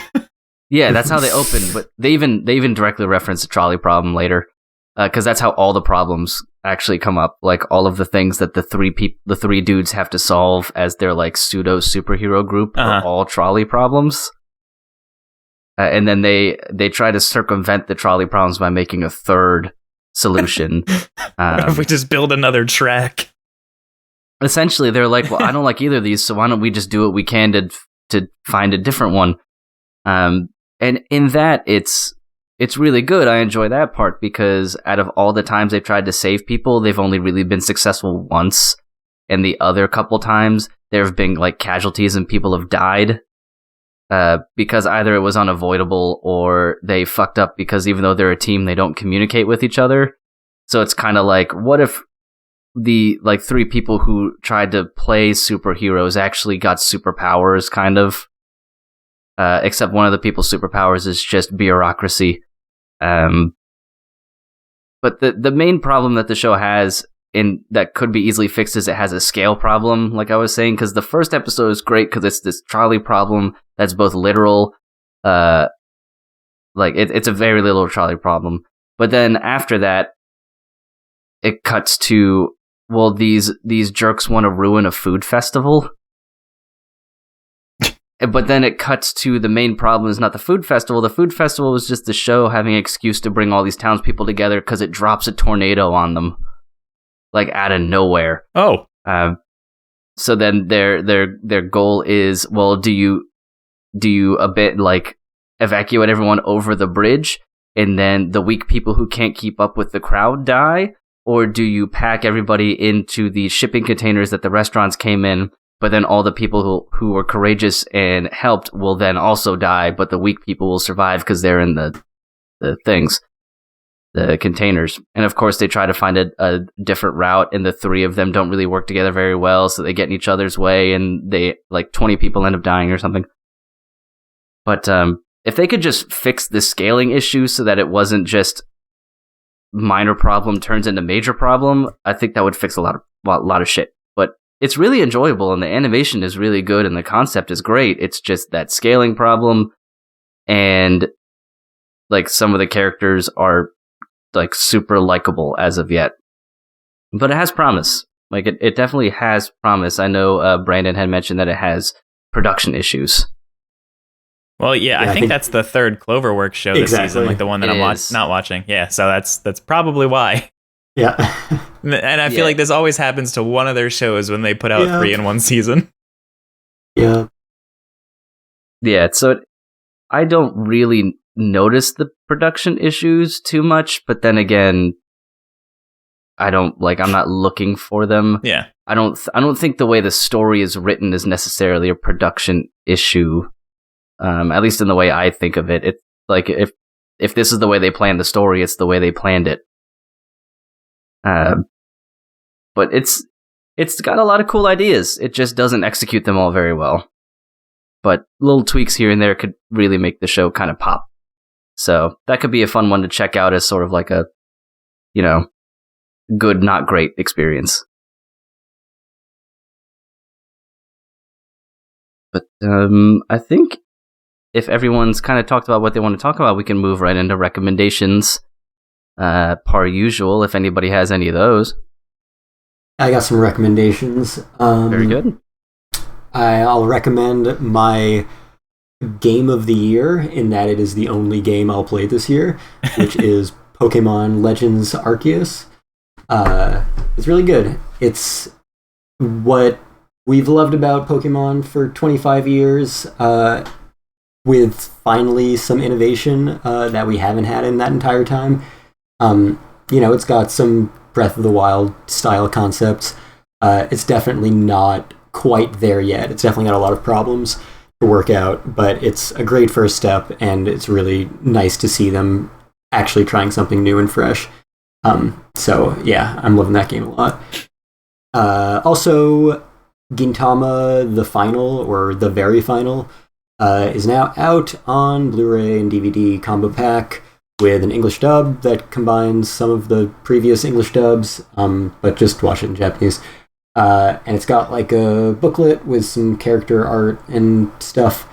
Yeah, that's how they open. But they even directly reference the trolley problem later, because that's how all the problems actually come up. Like all of the things that the three dudes have to solve as their like pseudo superhero group are all trolley problems. And then they try to circumvent the trolley problems by making a third solution. What if we just build another track? Essentially, they're like, well, I don't like either of these, so why don't we just do what we can to find a different one? And in that, it's really good. I enjoy that part because out of all the times they've tried to save people, they've only really been successful once. And the other couple times, there have been like casualties and people have died. Because either it was unavoidable or they fucked up because even though they're a team, they don't communicate with each other. So it's kind of like, what if the like three people who tried to play superheroes actually got superpowers, kind of? Except one of the people's superpowers is just bureaucracy. But the main problem that the show has that could be easily fixed is it has a scale problem, like I was saying, because the first episode is great because it's this trolley problem that's both literal, like it's a very literal trolley problem. But then after that, it cuts to, well, these jerks want to ruin a food festival. But then it cuts to the main problem is not the food festival. The food festival was just the show having an excuse to bring all these townspeople together because it drops a tornado on them. Like out of nowhere. Oh. So then their goal is, well, do you a bit like evacuate everyone over the bridge and then the weak people who can't keep up with the crowd die? Or do you pack everybody into the shipping containers that the restaurants came in, but then all the people who were courageous and helped will then also die, but the weak people will survive because they're in the things. The containers. And of course they try to find a different route and the three of them don't really work together very well, so they get in each other's way and they like 20 people end up dying or something. But if they could just fix the scaling issue so that it wasn't just minor problem turns into major problem, I think that would fix a lot of shit. But it's really enjoyable and the animation is really good and the concept is great. It's just that scaling problem and like some of the characters are like super likable as of yet, but it has promise. Like it definitely has promise. I know Brandon had mentioned that it has production issues. Well, yeah, I think that's the third Cloverworks show this season, like the one that I'm not watching. Yeah, so that's probably why. Yeah. And I feel like this always happens to one of their shows when they put out 3 in one season. Yeah. Yeah, so I don't really notice the production issues too much, but then again, I'm not looking for them. Yeah. I don't think the way the story is written is necessarily a production issue. At least in the way I think of it. It's like if this is the way they planned the story, it's the way they planned it. But it's got a lot of cool ideas. It just doesn't execute them all very well. But little tweaks here and there could really make the show kind of pop. So that could be a fun one to check out as sort of like a, good, not great experience. But I think if everyone's kind of talked about what they want to talk about, we can move right into recommendations, par usual, if anybody has any of those. I got some recommendations. Very good. I'll recommend my game of the year, in that it is the only game I'll play this year, which is Pokemon Legends Arceus. It's really good. It's what we've loved about Pokemon for 25 years, with finally some innovation that we haven't had in that entire time. It's got some Breath of the Wild style concepts. It's definitely not quite there yet. It's definitely got a lot of problems to work out, but it's a great first step, and it's really nice to see them actually trying something new and fresh. So yeah, I'm loving that game a lot. Also, Gintama the Final, or the Very Final, is now out on Blu-ray and DVD combo pack with an English dub that combines some of the previous English dubs, but just watch it in Japanese. And it's got like a booklet with some character art and stuff.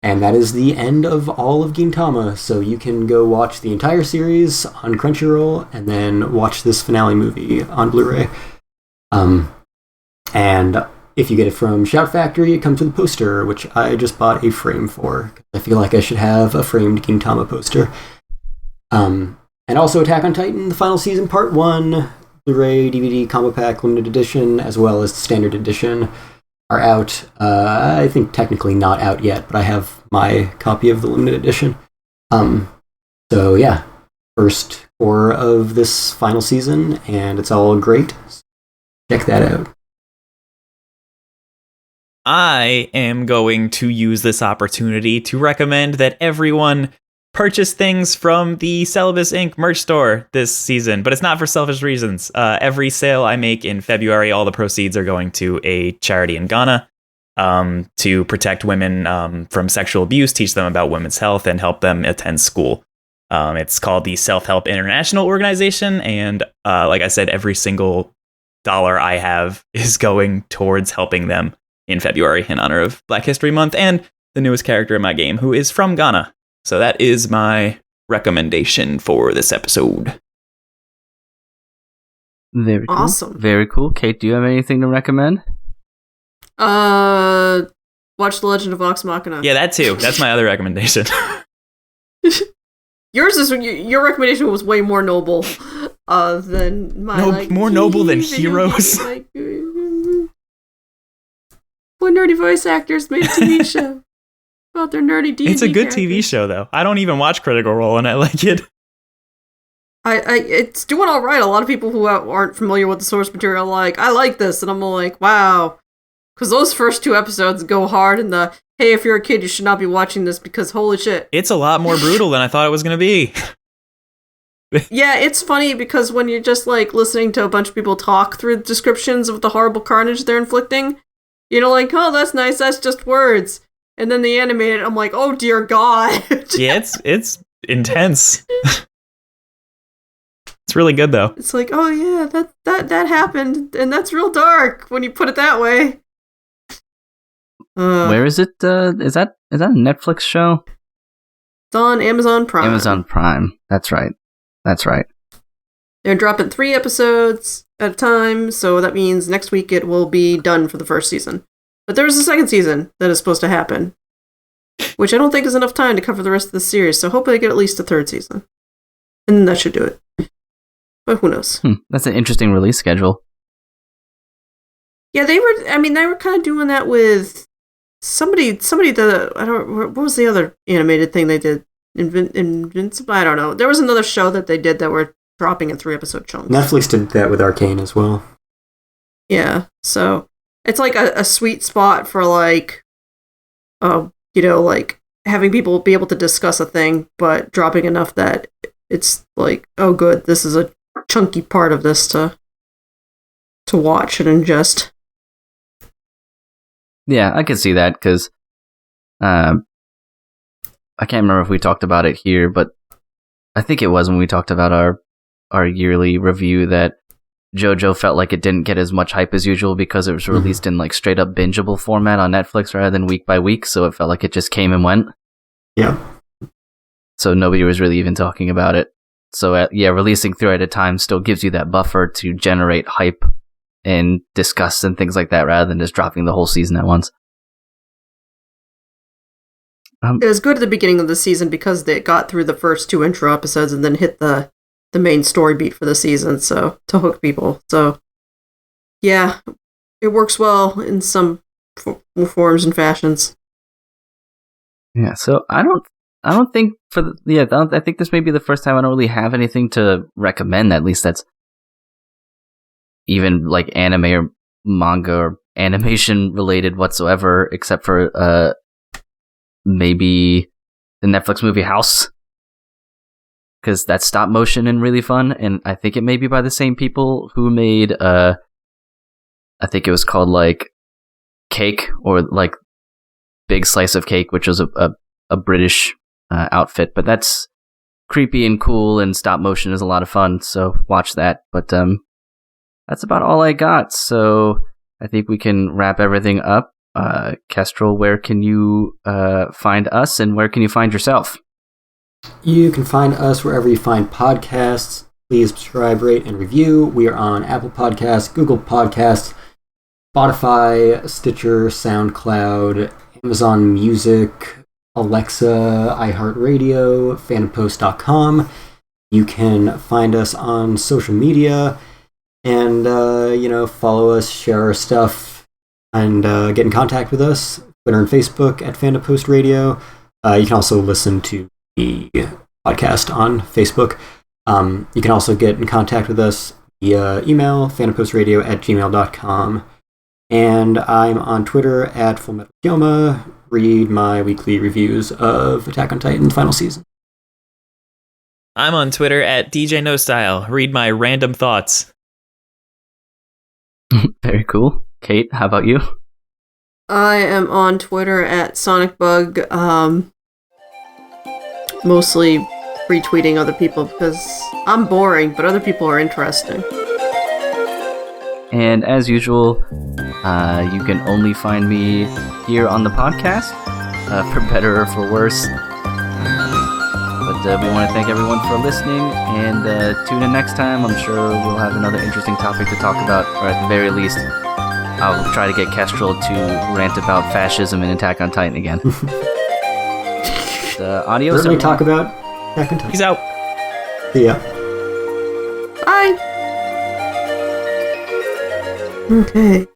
And that is the end of all of Gintama, so you can go watch the entire series on Crunchyroll and then watch this finale movie on Blu-ray. And if you get it from Shout Factory, it comes with a poster, which I just bought a frame for. I feel like I should have a framed Gintama poster. And also Attack on Titan, the final season, part 1, Blu-ray, DVD, combo pack, limited edition, as well as the standard edition, are out. I think technically not out yet, but I have my copy of the limited edition. So yeah, first 4 of this final season, and it's all great. Check that out. I am going to use this opportunity to recommend that everyone purchase things from the Celibus Inc. merch store this season, but it's not for selfish reasons. Every sale I make in February, all the proceeds are going to a charity in Ghana to protect women from sexual abuse, teach them about women's health, and help them attend school. It's called the Self-Help International Organization, and like I said, every single dollar I have is going towards helping them in February in honor of Black History Month and the newest character in my game, who is from Ghana. So that is my recommendation for this episode. Very cool. Awesome. Very cool. Kate, do you have anything to recommend? Watch The Legend of Vox Machina. Yeah, that too. That's my other recommendation. Your recommendation was way more noble than mine. More noble than Heroes. What nerdy voice actors made a TV show about their nerdy D&D It's a good characters. TV show, though. I don't even watch Critical Role, and I like it. It's doing all right. A lot of people who aren't familiar with the source material are like, I like this, and I'm like, wow. Because those first 2 episodes go hard, and hey, if you're a kid, you should not be watching this because holy shit. It's a lot more brutal than I thought it was going to be. Yeah, it's funny because when you're just like listening to a bunch of people talk through the descriptions of the horrible carnage they're inflicting, you're like, oh, that's nice, that's just words. And then they animate it, I'm like, oh dear God. Yeah, it's intense. It's really good though. It's like, oh yeah, that happened, and that's real dark when you put it that way. Where is it? Is that a Netflix show? It's on Amazon Prime. Amazon Prime. That's right. They're dropping 3 episodes at a time, so that means next week it will be done for the first season. But there's a second season that is supposed to happen, which I don't think is enough time to cover the rest of the series, so hopefully I get at least a 3rd season. And that should do it. But who knows? That's an interesting release schedule. Yeah, they were kind of doing that with somebody that, what was the other animated thing they did? Invincible? I don't know. There was another show that they did that were dropping in 3-episode chunks. Netflix did that with Arcane as well. Yeah, so it's like a sweet spot for like, like having people be able to discuss a thing, but dropping enough that it's like, oh good, this is a chunky part of this to watch and ingest. Yeah, I can see that because I can't remember if we talked about it here, but I think it was when we talked about our yearly review that JoJo felt like it didn't get as much hype as usual because it was released in like straight up bingeable format on Netflix rather than week by week, so it felt like it just came and went. Yeah. So nobody was really even talking about it. So releasing 3 at a time still gives you that buffer to generate hype and discuss and things like that rather than just dropping the whole season at once. It was good at the beginning of the season because they got through the first 2 intro episodes and then hit the main story beat for the season, so to hook people. So yeah, it works well in some forms and fashions. Yeah, so I think I think this may be the first time I don't really have anything to recommend. At least that's even like anime or manga or animation related whatsoever, except for maybe the Netflix movie House, because that's stop motion and really fun, and I think it may be by the same people who made I think it was called like Cake or like Big Slice of Cake, which was a British outfit, but that's creepy and cool, and stop motion is a lot of fun, so watch that. But that's about all I got, so I think we can wrap everything up. Kestrel, where can you find us and where can you find yourself? You can find us wherever you find podcasts. Please subscribe, rate, and review. We are on Apple Podcasts, Google Podcasts, Spotify, Stitcher, SoundCloud, Amazon Music, Alexa, iHeartRadio, fandompost.com. You can find us on social media and, follow us, share our stuff, and get in contact with us. Twitter and Facebook at Fandom Post Radio. You can also listen to the podcast on Facebook. You can also get in contact with us via email, fandomppostradio@gmail.com. And I'm on Twitter at FullMetalYoma. Read my weekly reviews of Attack on Titan final season. I'm on Twitter at DJ No Style. Read my random thoughts. Very cool. Kate, how about you? I am on Twitter at SonicBug, mostly retweeting other people because I'm boring, but other people are interesting. And as usual, you can only find me here on the podcast, for better or for worse. But we want to thank everyone for listening, and tune in next time. I'm sure we'll have another interesting topic to talk about, or at the very least, I'll try to get Kestrel to rant about fascism and Attack on Titan again. Adios. Certainly talk about Attack on Titan. Peace out. See ya. Bye! Okay.